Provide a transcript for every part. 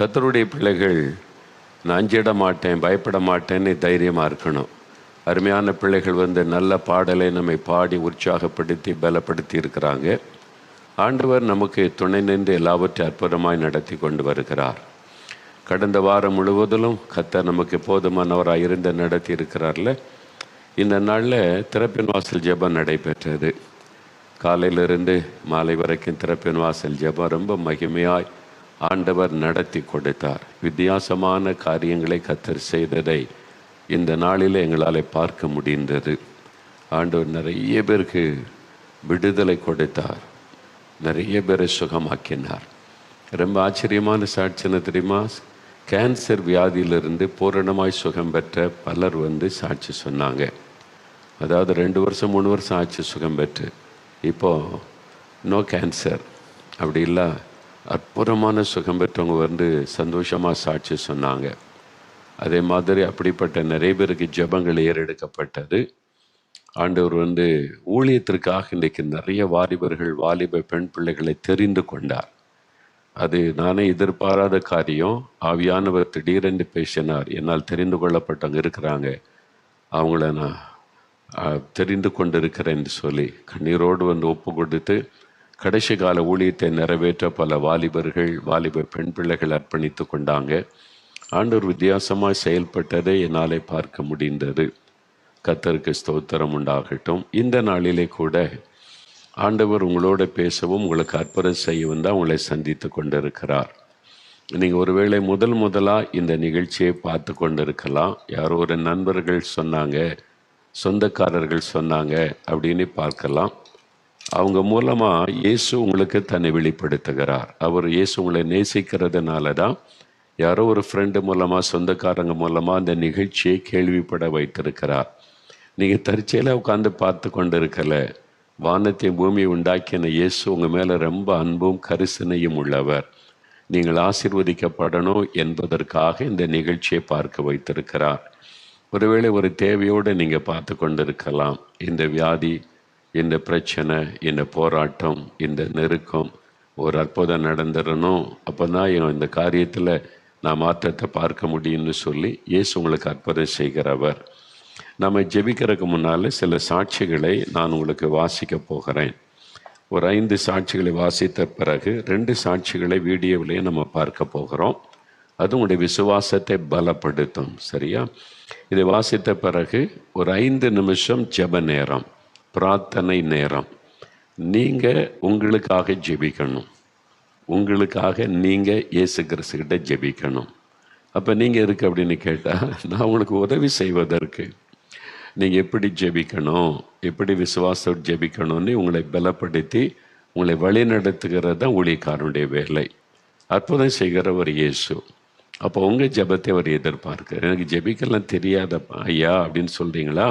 கர்த்தருடைய பிள்ளைகள் நான் அஞ்சிட மாட்டேன், பயப்பட மாட்டேன்னு தைரியமாக இருக்கணும். அருமையான பிள்ளைகள் நல்ல பாடலை நம்மை பாடி உற்சாகப்படுத்தி பலப்படுத்தி இருக்கிறாங்க. ஆண்டவர் நமக்கு துணை நின்று எல்லாவற்றையும் அற்புதமாய் நடத்தி கொண்டு வருகிறார். கடந்த வாரம் முழுவதிலும் கர்த்தர் நமக்கு போதுமானவராக இருந்து நடத்தி இருக்கிறார்ல. இந்த நாளில் திறப்பின் வாசல் ஜெபம் நடைபெற்றது. காலையிலிருந்து மாலை வரைக்கும் திறப்பின் வாசல் ஜெபம் ரொம்ப மகிமையாய் ஆண்டவர் நடத்தி கொடுத்தார். வித்தியாசமான காரியங்களை கர்த்தர் செய்ததை இந்த நாளில் எங்களால் பார்க்க முடிந்தது. ஆண்டவர் நிறைய பேருக்கு விடுதலை கொடுத்தார், நிறைய பேரை சுகமாக்கினார். ரொம்ப ஆச்சரியமான சாட்சின தெரியுமா? கேன்சர் வியாதியிலிருந்து பூரணமாய் சுகம் பெற்ற பலர் சாட்சி சொன்னாங்க. அதாவது 2 வருஷம் 3 வருஷம் ஆச்சு சுகம் பெற்று, இப்போது நோ கேன்சர் அப்படி இல்லை, அற்புதமான சுகம் பெற்றவங்க சந்தோஷமாக சாட்சி சொன்னாங்க. அதே மாதிரி அப்படிப்பட்ட நிறைய பேருக்கு ஜெபங்கள் ஏறெடுக்கப்பட்டது. ஆண்டவர் ஊழியத்திற்காக இன்றைக்கு நிறைய வாலிபர்கள் வாலிப பெண் பிள்ளைகளை தெரிந்து கொண்டார். அது நானே எதிர்பாராத காரியம். ஆவியானவர் திடீரென்று பேசினார், என்னால் தெரிந்து கொள்ளப்பட்டவங்க இருக்கிறாங்க, அவங்கள நான் தெரிந்து கொண்டிருக்கிறேன்னு சொல்லி கண்ணீரோடு ஒப்பு கொடுத்து கடைசி கால ஊழியத்தை நிறைவேற்ற பல வாலிபர்கள் வாலிப பெண் பிள்ளைகள் அர்ப்பணித்து கொண்டாங்க. ஆண்டவர் வித்தியாசமாக செயல்பட்டதை என்னாலே பார்க்க முடிந்தது. கர்த்தருக்கு ஸ்தோத்திரம் உண்டாகட்டும். இந்த நாளிலே கூட ஆண்டவர் உங்களோட பேசவும் உங்களுக்கு அற்புதம் செய்யவும் தான் உங்களை சந்தித்து கொண்டிருக்கிறார். நீங்கள் ஒருவேளை முதலாக இந்த நிகழ்ச்சியை பார்த்து கொண்டிருக்கலாம். யாரோ ஒரு நண்பர்கள் சொன்னாங்க, சொந்தக்காரர்கள் சொன்னாங்க அப்படின்னு பார்க்கலாம். அவங்க மூலமாக இயேசு உங்களுக்கு தன்னை வெளிப்படுத்துகிறார். இயேசு உங்களை நேசிக்கிறதுனால தான் யாரோ ஒரு ஃப்ரெண்டு மூலமாக சொந்தக்காரங்க மூலமாக அந்த நிகழ்ச்சியை கேள்விப்பட வைத்திருக்கிறார். நீங்கள் தற்செயலாக உட்காந்து பார்த்து கொண்டு இருக்கலை. வானத்தையும் பூமியை உண்டாக்கின இயேசு உங்கள் மேலே ரொம்ப அன்பும் கரிசனையும் உள்ளவர். நீங்கள் ஆசீர்வதிக்கப்படணும் என்பதற்காக இந்த நிகழ்ச்சியை பார்க்க வைத்திருக்கிறார். ஒருவேளை ஒரு தேவையோடு நீங்கள் பார்த்து கொண்டு இருக்கலாம். இந்த வியாதி, இந்த பிரச்சனை, இந்த போராட்டம், இந்த நெருக்கம் ஒரு அற்புதம் நடந்துடணும், அப்போ தான் இந்த காரியத்தில் நான் மாற்றத்தை பார்க்க முடியும்னு சொல்லி இயேசு உங்களுக்கு அற்புதம் செய்கிறவர். நம்ம ஜெபிக்கிறதுக்கு முன்னால் சில சாட்சிகளை நான் உங்களுக்கு வாசிக்க போகிறேன். ஒரு 5 சாட்சிகளை வாசித்த பிறகு 2 சாட்சிகளை வீடியோவிலேயே நம்ம பார்க்க போகிறோம். அது உங்களுடைய விசுவாசத்தை பலப்படுத்தும். சரியா? இதை வாசித்த பிறகு ஒரு 5 நிமிஷம் ஜெப நேரம், பிரார்த்தனை நேரம். நீங்கள் உங்களுக்காக ஜெபிக்கணும். உங்களுக்காக நீங்கள் இயேசு கிறிஸ்துக்கிட்ட ஜெபிக்கணும். அப்போ நீங்கள் எதுக்கு அப்படின்னு கேட்டால், நான் உங்களுக்கு உதவி செய்வதற்கு. நீங்கள் எப்படி ஜெபிக்கணும், எப்படி விசுவாசம் ஜெபிக்கணும்னு உங்களை பலப்படுத்தி உங்களை வழி நடத்துகிறது தான் ஊழியக்காரனுடைய வேலை. அற்புதம் செய்கிற ஒரு இயேசு. அப்போ உங்கள் ஜெபத்தை அவர் எதிர்பார்க்கிறார். எனக்கு ஜெபிக்கலாம் தெரியாத ஐயா அப்படின்னு சொல்கிறீங்களா?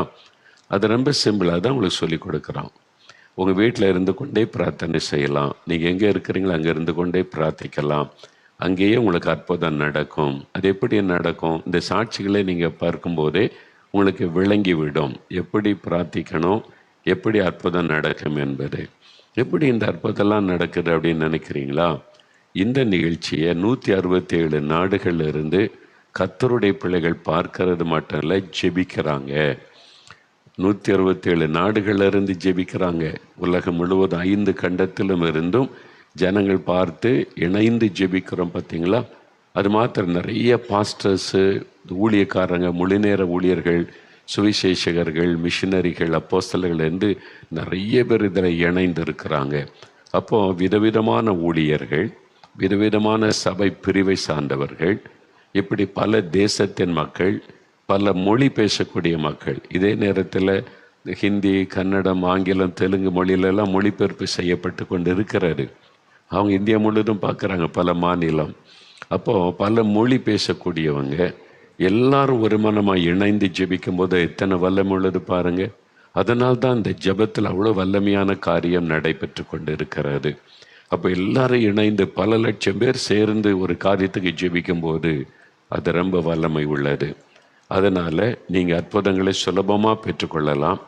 அது ரொம்ப சிம்பிளாக தான் உங்களுக்கு சொல்லி கொடுக்குறோம். உங்கள் வீட்டில் இருந்து கொண்டே பிரார்த்தனை செய்யலாம். நீங்கள் எங்கே இருக்கிறீங்களோ அங்கே இருந்து கொண்டே பிரார்த்திக்கலாம். அங்கேயே உங்களுக்கு அற்புதம் நடக்கும். அது எப்படி நடக்கும்? இந்த சாட்சிகளை நீங்கள் பார்க்கும்போதே உங்களுக்கு விளங்கிவிடும், எப்படி பிரார்த்திக்கணும், எப்படி அற்புதம் நடக்கும் என்பது. எப்படி இந்த அற்புதம்லாம் நடக்குது அப்படின்னு நினைக்கிறீங்களா? இந்த நிகழ்ச்சியை 167 நாடுகளில் இருந்து கர்த்தருடைய பிள்ளைகள் பார்க்கறது மட்டும் இல்லை, ஜெபிக்கிறாங்க. 167 நாடுகளில் இருந்து ஜெபிக்கிறாங்க. உலகம் முழுவதும் 5 கண்டத்திலும் இருந்தும் ஜனங்கள் பார்த்து இணைந்து ஜெபிக்கிறோம். பார்த்தீங்களா? அது மாத்திரம் நிறைய பாஸ்டர்ஸு, ஊழியக்காரங்க, முழுநேர ஊழியர்கள், சுவிசேஷகர்கள், மிஷினரிகள், அப்போஸ்தலர்கள் நிறைய பேர் இதில் இணைந்து இருக்கிறாங்க. அப்போது விதவிதமான ஊழியர்கள், விதவிதமான சபை பிரிவை சார்ந்தவர்கள், இப்படி பல தேசத்தின் மக்கள், பல மொழி பேசக்கூடிய மக்கள், இதே நேரத்தில் ஹிந்தி, கன்னடம், ஆங்கிலம், தெலுங்கு மொழியிலெல்லாம் மொழிபெயர்ப்பு செய்யப்பட்டு கொண்டு இருக்கிறாரு. அவங்க இந்தியா முழுவதும் பார்க்குறாங்க, பல மாநிலம். அப்போது பல மொழி பேசக்கூடியவங்க எல்லாரும் ஒரு மனமாக இணைந்து ஜெபிக்கும் போது எத்தனை வல்லமை உள்ளது பாருங்கள். அதனால்தான் இந்த ஜெபத்தில் அவ்வளோ வல்லமையான காரியம் நடைபெற்று கொண்டு இருக்கிறது. அப்போ எல்லாரும் இணைந்து பல லட்சம் பேர் சேர்ந்து ஒரு காரியத்துக்கு ஜெபிக்கும் போது அது ரொம்ப வல்லமை உள்ளது. அதனால் நீங்கள் அற்புதங்களை சுலபமாக பெற்றுக்கொள்ளலாம்.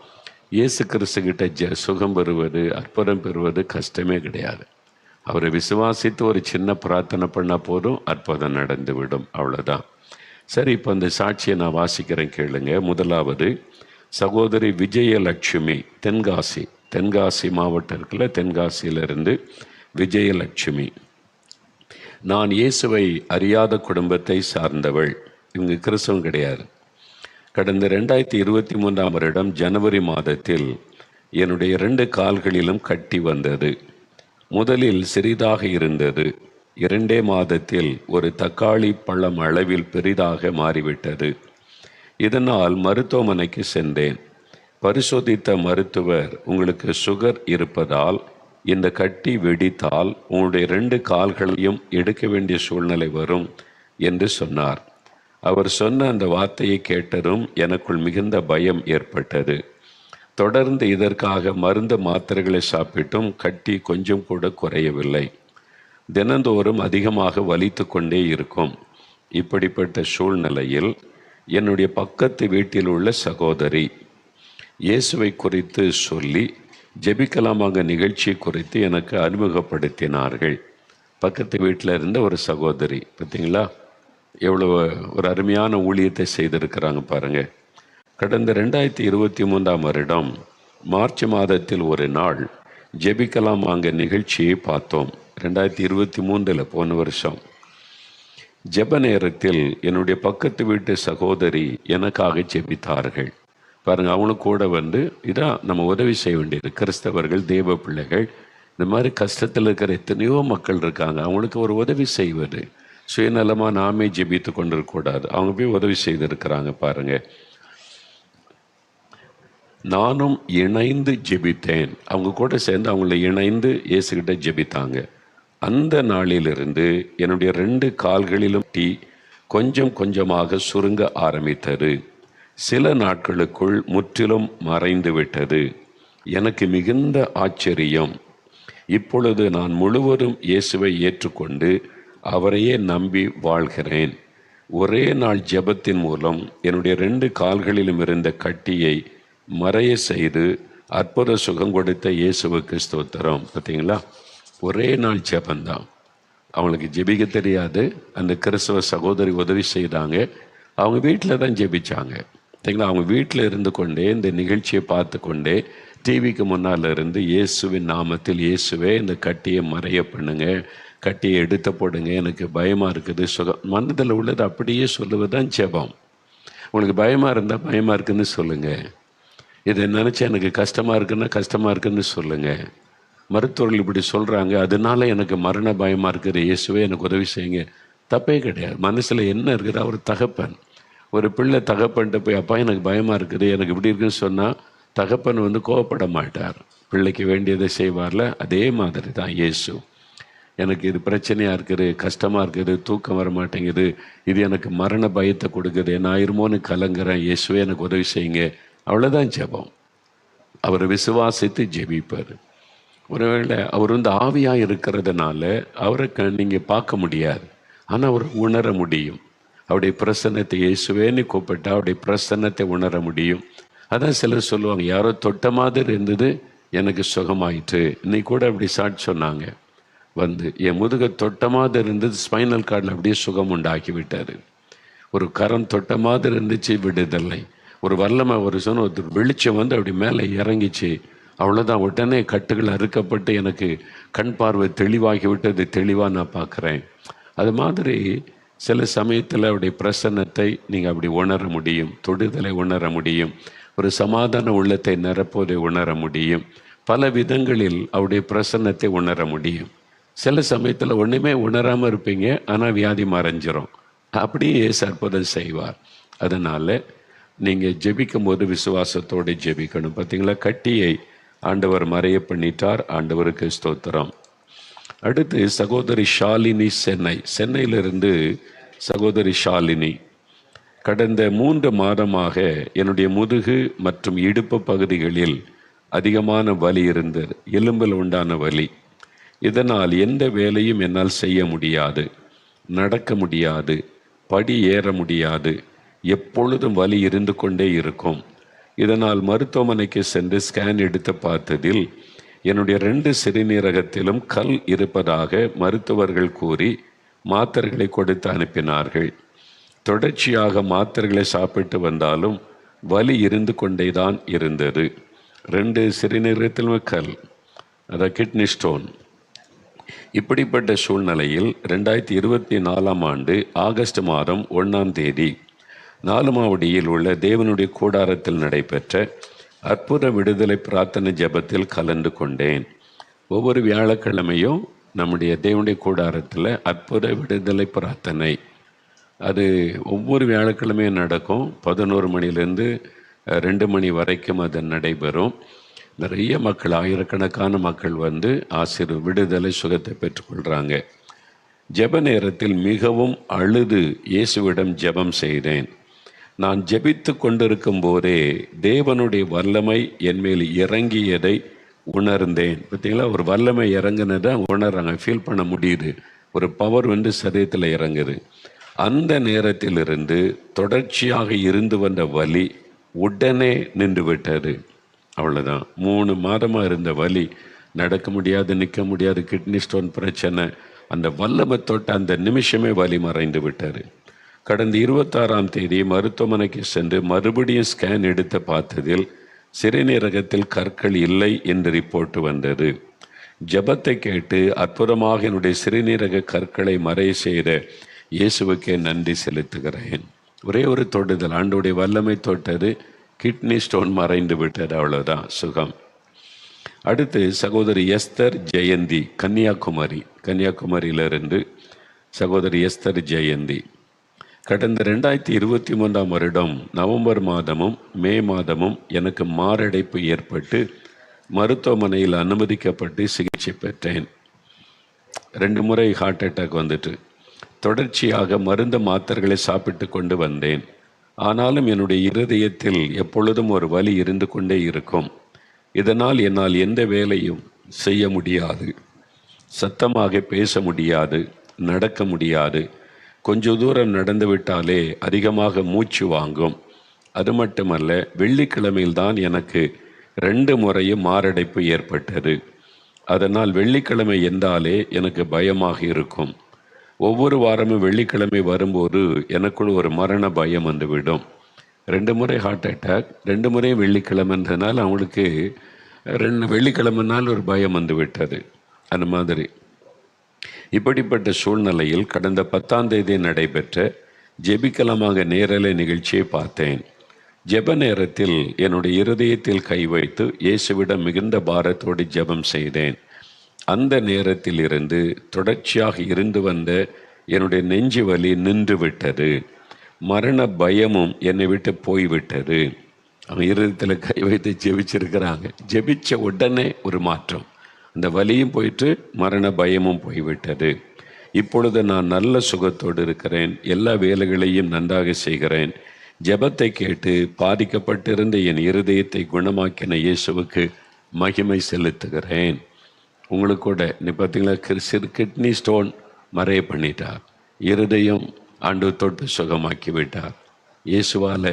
இயேசு கிறிஸ்துக்கிட்ட சுகம் பெறுவது, அற்புதம் பெறுவது கஷ்டமே கிடையாது. அவரை விசுவாசித்து ஒரு சின்ன பிரார்த்தனை பண்ணால் போதும், அற்புதம் நடந்துவிடும். அவ்வளோதான். சரி, இப்போ அந்த சாட்சியை நான் வாசிக்கிறேன், கேளுங்க. முதலாவது சகோதரி விஜயலட்சுமி, தென்காசி மாவட்டம் இருக்குல்ல, தென்காசியிலிருந்து விஜயலட்சுமி. நான் இயேசுவை அறியாத குடும்பத்தை சார்ந்தவள். இவங்க கிறிஸ்தவம் கிடையாது. கடந்த 2023 வருடம் ஜனவரி மாதத்தில் என்னுடைய 2 கால்களிலும் கட்டி வந்தது. முதலில் சிறிதாக இருந்தது. 2 மாதத்தில் ஒரு தக்காளி பழம் அளவில் பெரிதாக மாறிவிட்டது. இதனால் மருத்துவமனைக்கு சென்றேன். பரிசோதித்த மருத்துவர், உங்களுக்கு சுகர் இருப்பதால் இந்த கட்டி வெடித்தால் உங்களுடைய 2 கால்களையும் எடுக்க வேண்டிய சூழ்நிலை வரும் என்று சொன்னார். அவர் சொன்ன அந்த வார்த்தையை கேட்டதும் எனக்குள் மிகுந்த பயம் ஏற்பட்டது. தொடர்ந்து இதற்காக மருந்து மாத்திரைகளை சாப்பிட்டும் கட்டி கொஞ்சம் கூட குறையவில்லை. தினந்தோறும் அதிகமாக வலித்து கொண்டே இருக்கும். இப்படிப்பட்ட சூழ்நிலையில் என்னுடைய பக்கத்து வீட்டில் உள்ள சகோதரி இயேசுவை குறித்து சொல்லி ஜெபிக்கலாமாக நிகழ்ச்சி குறித்து எனக்கு அறிமுகப்படுத்தினார்கள். பக்கத்து வீட்டில் இருந்த ஒரு சகோதரி, பார்த்தீங்களா எவ்வளோ ஒரு அருமையான ஊழியத்தை செய்திருக்கிறாங்க பாருங்க. கடந்த 2023 வருடம் மார்ச் மாதத்தில் ஒரு நாள் ஜெபிக்கலாம் அங்கே நிகழ்ச்சியை பார்த்தோம். 2023 போன வருஷம் ஜெப நேரத்தில் என்னுடைய பக்கத்து வீட்டு சகோதரி எனக்காக ஜெபித்தார்கள். பாருங்கள், அவங்களுக்கு கூட வந்து இதான் நம்ம உதவி செய்ய வேண்டியது. கிறிஸ்தவர்கள், தேவ பிள்ளைகள், இந்த மாதிரி கஷ்டத்தில் இருக்கிற எத்தனையோ மக்கள் இருக்காங்க. அவங்களுக்கு ஒரு உதவி செய்வது, சுயநலமாக நாமே ஜெபித்து கொண்டிருக்கக்கூடாது. அவங்க போய் உதவி செய்திருக்கிறாங்க பாருங்கள். நானும் இணைந்து ஜெபித்தேன். அவங்க கூட சேர்ந்து அவங்கள இணைந்து இயேசுகிட்ட ஜெபித்தாங்க. அந்த நாளிலிருந்து என்னுடைய 2 கால்களிலும் கொஞ்சம் கொஞ்சமாக சுருங்க ஆரம்பித்தது. சில நாட்களுக்குள் முற்றிலும் மறைந்து விட்டது. எனக்கு மிகுந்த ஆச்சரியம். இப்பொழுது நான் முழுவதும் இயேசுவை ஏற்றுக்கொண்டு அவரையே நம்பி வாழ்கிறேன். ஒரே நாள் ஜெபத்தின் மூலம் என்னுடைய 2 கால்களிலும் இருந்த கட்டியை மறைய செய்து அற்புத சுகம் கொடுத்த இயேசுவுக்கு ஸ்தோத்திரம். பார்த்தீங்களா, ஒரே நாள் ஜெபந்தான். அவங்களுக்கு ஜெபிக்க தெரியாது. அந்த கிறிஸ்தவ சகோதரி உதவி செய்தாங்க. அவங்க வீட்டில் தான் ஜெபிச்சாங்க. பார்த்தீங்களா, அவங்க வீட்டில் இருந்து கொண்டே இந்த நிகழ்ச்சியை பார்த்து கொண்டே டிவிக்கு முன்னால் இருந்து இயேசுவின் நாமத்தில், இயேசுவே இந்த கட்டியை மறைய பண்ணுங்க, கட்டியை எடுத்து போடுங்க, எனக்கு பயமாக இருக்குது, சுகம். மனதில் உள்ளது அப்படியே சொல்லுவதுதான் ஜெபம். உங்களுக்கு பயமாக இருந்தால் பயமாக இருக்குன்னு சொல்லுங்கள். இதை நினச்சா எனக்கு கஷ்டமாக இருக்குன்னு சொல்லுங்கள். மருத்துவர்கள் இப்படி சொல்கிறாங்க, அதனால எனக்கு மரண பயமாக இருக்குது, இயேசுவே எனக்கு உதவி செய்யுங்க. தப்பே கிடையாது. மனசில் என்ன இருக்குது? அவர் தகப்பன். ஒரு பிள்ளை தகப்பன்ட்டு போய், அப்பா எனக்கு பயமாக இருக்குது, எனக்கு இப்படி இருக்குன்னு சொன்னால் தகப்பன் வந்து கோவப்பட மாட்டார். பிள்ளைக்கு வேண்டியதை செய்வார்ல, அதே மாதிரி தான் இயேசு. எனக்கு இது பிரச்சனையாக இருக்குது, கஷ்டமாக இருக்குது, தூக்கம் வர மாட்டேங்குது, இது எனக்கு மரண பயத்தை கொடுக்குது, நான் ஆயிருமோன்னு கலங்குறேன், இயேசுவே எனக்கு உதவி செய்யுங்க. அவ்வளோதான் ஜெபம். அவரை விசுவாசித்து ஜெபிப்பார். ஒருவேளை அவர் வந்து ஆவியாக இருக்கிறதுனால அவரை நீங்கள் பார்க்க முடியாது, ஆனால் அவர் உணர முடியும். அவருடைய பிரசன்னத்தை, இயேசுவேன்னு கூப்பிட்டா அவருடைய பிரசன்னத்தை உணர முடியும். அதான் சிலர் சொல்லுவாங்க, யாரோ தொட்ட மாதிரி இருந்தது, எனக்கு சுகமாயிற்று. இன்னைக்கு கூட அப்படி சாட்சி சொன்னாங்க. வந்து என் முதுக தொட்ட மாதிரி இருந்தது, ஸ்பைனல் கார்டில் அப்படியே சுகம் உண்டாக்கி விட்டார். ஒரு கரம் தொட்ட மாதிரி இருந்துச்சு, விடுதலை. ஒரு வல்லமை, ஒரு வெளிச்சம் வந்து அப்படி மேலே இறங்கிச்சு. அவ்வளோதான், உடனே கட்டுகள் அறுக்கப்பட்டு எனக்கு கண் பார்வை தெளிவாகி விட்டது. தெளிவாக நான் பார்க்குறேன். அது மாதிரி சில சமயத்தில் அவருடைய பிரசன்னத்தை நீங்கள் அப்படி உணர முடியும், தொடுதலை உணர முடியும், ஒரு சமாதான உள்ளத்தை நிரப்புவதை உணர முடியும். பல விதங்களில் அவருடைய பிரசன்னத்தை உணர முடியும். சில சமயத்தில் ஒன்றுமே உணராமல் இருப்பீங்க, ஆனால் வியாதி மறைஞ்சிரும். அப்படியே அற்புதம் செய்வார். அதனால் நீங்கள் ஜெபிக்கும் போது விசுவாசத்தோடு ஜெபிக்கணும். பார்த்தீங்களா, கட்டியை ஆண்டவர் மறைய பண்ணிட்டார். ஆண்டவருக்கு ஸ்தோத்திரம். அடுத்து சகோதரி ஷாலினி, சென்னையிலிருந்து சகோதரி ஷாலினி. கடந்த 3 மாதமாக என்னுடைய முதுகு மற்றும் இடுப்பு பகுதிகளில் அதிகமான வலி இருந்தது, எலும்பில் உண்டான வலி. இதனால் எந்த வேலையும் என்னால் செய்ய முடியாது, நடக்க முடியாது, படி ஏற முடியாது, எப்பொழுதும் வலி இருந்து கொண்டே இருக்கும். இதனால் மருத்துவமனைக்கு சென்று ஸ்கேன் எடுத்து பார்த்ததில் என்னுடைய 2 சிறுநீரகத்திலும் கல் இருப்பதாக மருத்துவர்கள் கூறி மாத்திரைகளை கொடுத்து அனுப்பினார்கள். தொடர்ச்சியாக மாத்திரைகளை சாப்பிட்டு வந்தாலும் வலி இருந்து கொண்டேதான் இருந்தது. 2 சிறுநீரகத்திலும் கல், அதாவது கிட்னி ஸ்டோன். இப்படிப்பட்ட சூழ்நிலையில் 2024 ஆண்டு ஆகஸ்ட் மாதம் 1ஆம் தேதி நாலுமாவடியில் உள்ள தேவனுடைய கூடாரத்தில் நடைபெற்ற அற்புத விடுதலை பிரார்த்தனை ஜெபத்தில் கலந்து கொண்டேன். ஒவ்வொரு வியாழக்கிழமையும் நம்முடைய தேவனுடைய கூடாரத்தில் அற்புத விடுதலை பிரார்த்தனை, அது ஒவ்வொரு வியாழக்கிழமையும் நடக்கும். 11 மணிலேருந்து 2 மணி வரைக்கும் அது நடைபெறும். நிறைய மக்கள், ஆயிரக்கணக்கான மக்கள் வந்து விடுதலை சுகத்தை பெற்றுக்கொள்கிறாங்க. ஜெப நேரத்தில் மிகவும் அழுது இயேசுவிடம் ஜெபம் செய்தேன். நான் ஜெபித்து கொண்டிருக்கும் போதே தேவனுடைய வல்லமை என் மேல் இறங்கியதை உணர்ந்தேன். பார்த்தீங்களா, ஒரு வல்லமை இறங்குனதை உணர்றாங்க, ஃபீல் பண்ண முடியுது. ஒரு பவர் வந்து சரீரத்தில் இறங்குது. அந்த நேரத்திலிருந்து தொடர்ச்சியாக இருந்து வந்த வலி உடனே நின்று விட்டது. அவ்வளோதான். 3 மாதமாக இருந்த வலி, நடக்க முடியாது, நிற்க முடியாது, கிட்னி ஸ்டோன் பிரச்சனை, அந்த வல்லமை தொட்ட அந்த நிமிஷமே வலி மறைந்து விட்டார். கடந்த 26ஆம் தேதி மருத்துவமனைக்கு சென்று மறுபடியும் ஸ்கேன் எடுத்து பார்த்ததில் சிறுநீரகத்தில் கற்கள் இல்லை என்று ரிப்போர்ட் வந்தது. ஜெபத்தை கேட்டு அற்புதமாக என்னுடைய சிறுநீரக கற்களை மறை செய்த இயேசுவுக்கே நன்றி செலுத்துகிறேன். ஒரே ஒரு தொடுதல், ஆண்டோடைய வல்லமை தொட்டது, கிட்னி ஸ்டோன் மறைந்து விட்டது, அவ்வளோதான், சுகம். அடுத்து சகோதரி எஸ்தர் ஜெயந்தி, கன்னியாகுமரியிலிருந்து சகோதரி எஸ்தர் ஜெயந்தி. கடந்த 2023ஆம் வருடம் நவம்பர் மாதமும் மே மாதமும் எனக்கு மாரடைப்பு ஏற்பட்டு மருத்துவமனையில் அனுமதிக்கப்பட்டு சிகிச்சை பெற்றேன். 2 முறை ஹார்ட் அட்டாக் வந்துட்டு தொடர்ச்சியாக மருந்து மாத்திரைகளை சாப்பிட்டு கொண்டு வந்தேன். ஆனாலும் என்னுடைய இருதயத்தில் எப்பொழுதும் ஒரு வலி இருந்து கொண்டே இருக்கும். இதனால் என்னால் எந்த வேலையும் செய்ய முடியாது, சத்தமாக பேச முடியாது, நடக்க முடியாது. கொஞ்ச தூரம் நடந்து விட்டாலே அதிகமாக மூச்சு வாங்கும். அது மட்டுமல்ல, வெள்ளிக்கிழமையில் தான் எனக்கு 2 முறையும் மாரடைப்பு ஏற்பட்டது. அதனால் வெள்ளிக்கிழமை என்றாலே எனக்கு பயமாக இருக்கும். ஒவ்வொரு வாரமும் வெள்ளிக்கிழமை வரும்போது எனக்குள் ஒரு மரண பயம் வந்துவிடும். 2 முறை ஹார்ட் அட்டாக், 2 முறை வெள்ளிக்கிழமைன்றதுனால அவங்களுக்கு 2 வெள்ளிக்கிழமைனால் ஒரு பயம் வந்து விட்டது. அந்த மாதிரி இப்படிப்பட்ட சூழ்நிலையில் கடந்த 10ஆம் தேதி நடைபெற்ற ஜெபிக்கலமாக நேரலை நிகழ்ச்சியை பார்த்தேன். ஜெப நேரத்தில் என்னுடைய இருதயத்தில் கை வைத்து இயேசுவிடம் மிகுந்த பாரத்தோடு ஜெபம் செய்தேன். அந்த நேரத்தில் இருந்து தொடர்ச்சியாக இருந்து வந்த என்னுடைய நெஞ்சு வலி நின்று விட்டது. மரண பயமும் என்னை விட்டு போய்விட்டது. அவன் இருதயத்தில் கை வைத்து ஜெபிச்சிருக்கிறாங்க. ஜெபிச்ச உடனே ஒரு மாற்றம், அந்த வலியும் போயிட்டு மரண பயமும் போய்விட்டது. இப்பொழுது நான் நல்ல சுகத்தோடு இருக்கிறேன். எல்லா வேலைகளையும் நன்றாக செய்கிறேன். ஜெபத்தை கேட்டு பாதிக்கப்பட்டிருந்த என் இருதயத்தை குணமாக்கின இயேசுவுக்கு மகிமை செலுத்துகிறேன். உங்களுக்கு கூட நீ பார்த்தீங்களா, கிட்னி ஸ்டோன் மறைய பண்ணிட்டார், இருதயம் ஆண்டு தொட்டு சுகமாக்கி விட்டார். இயேசுவால்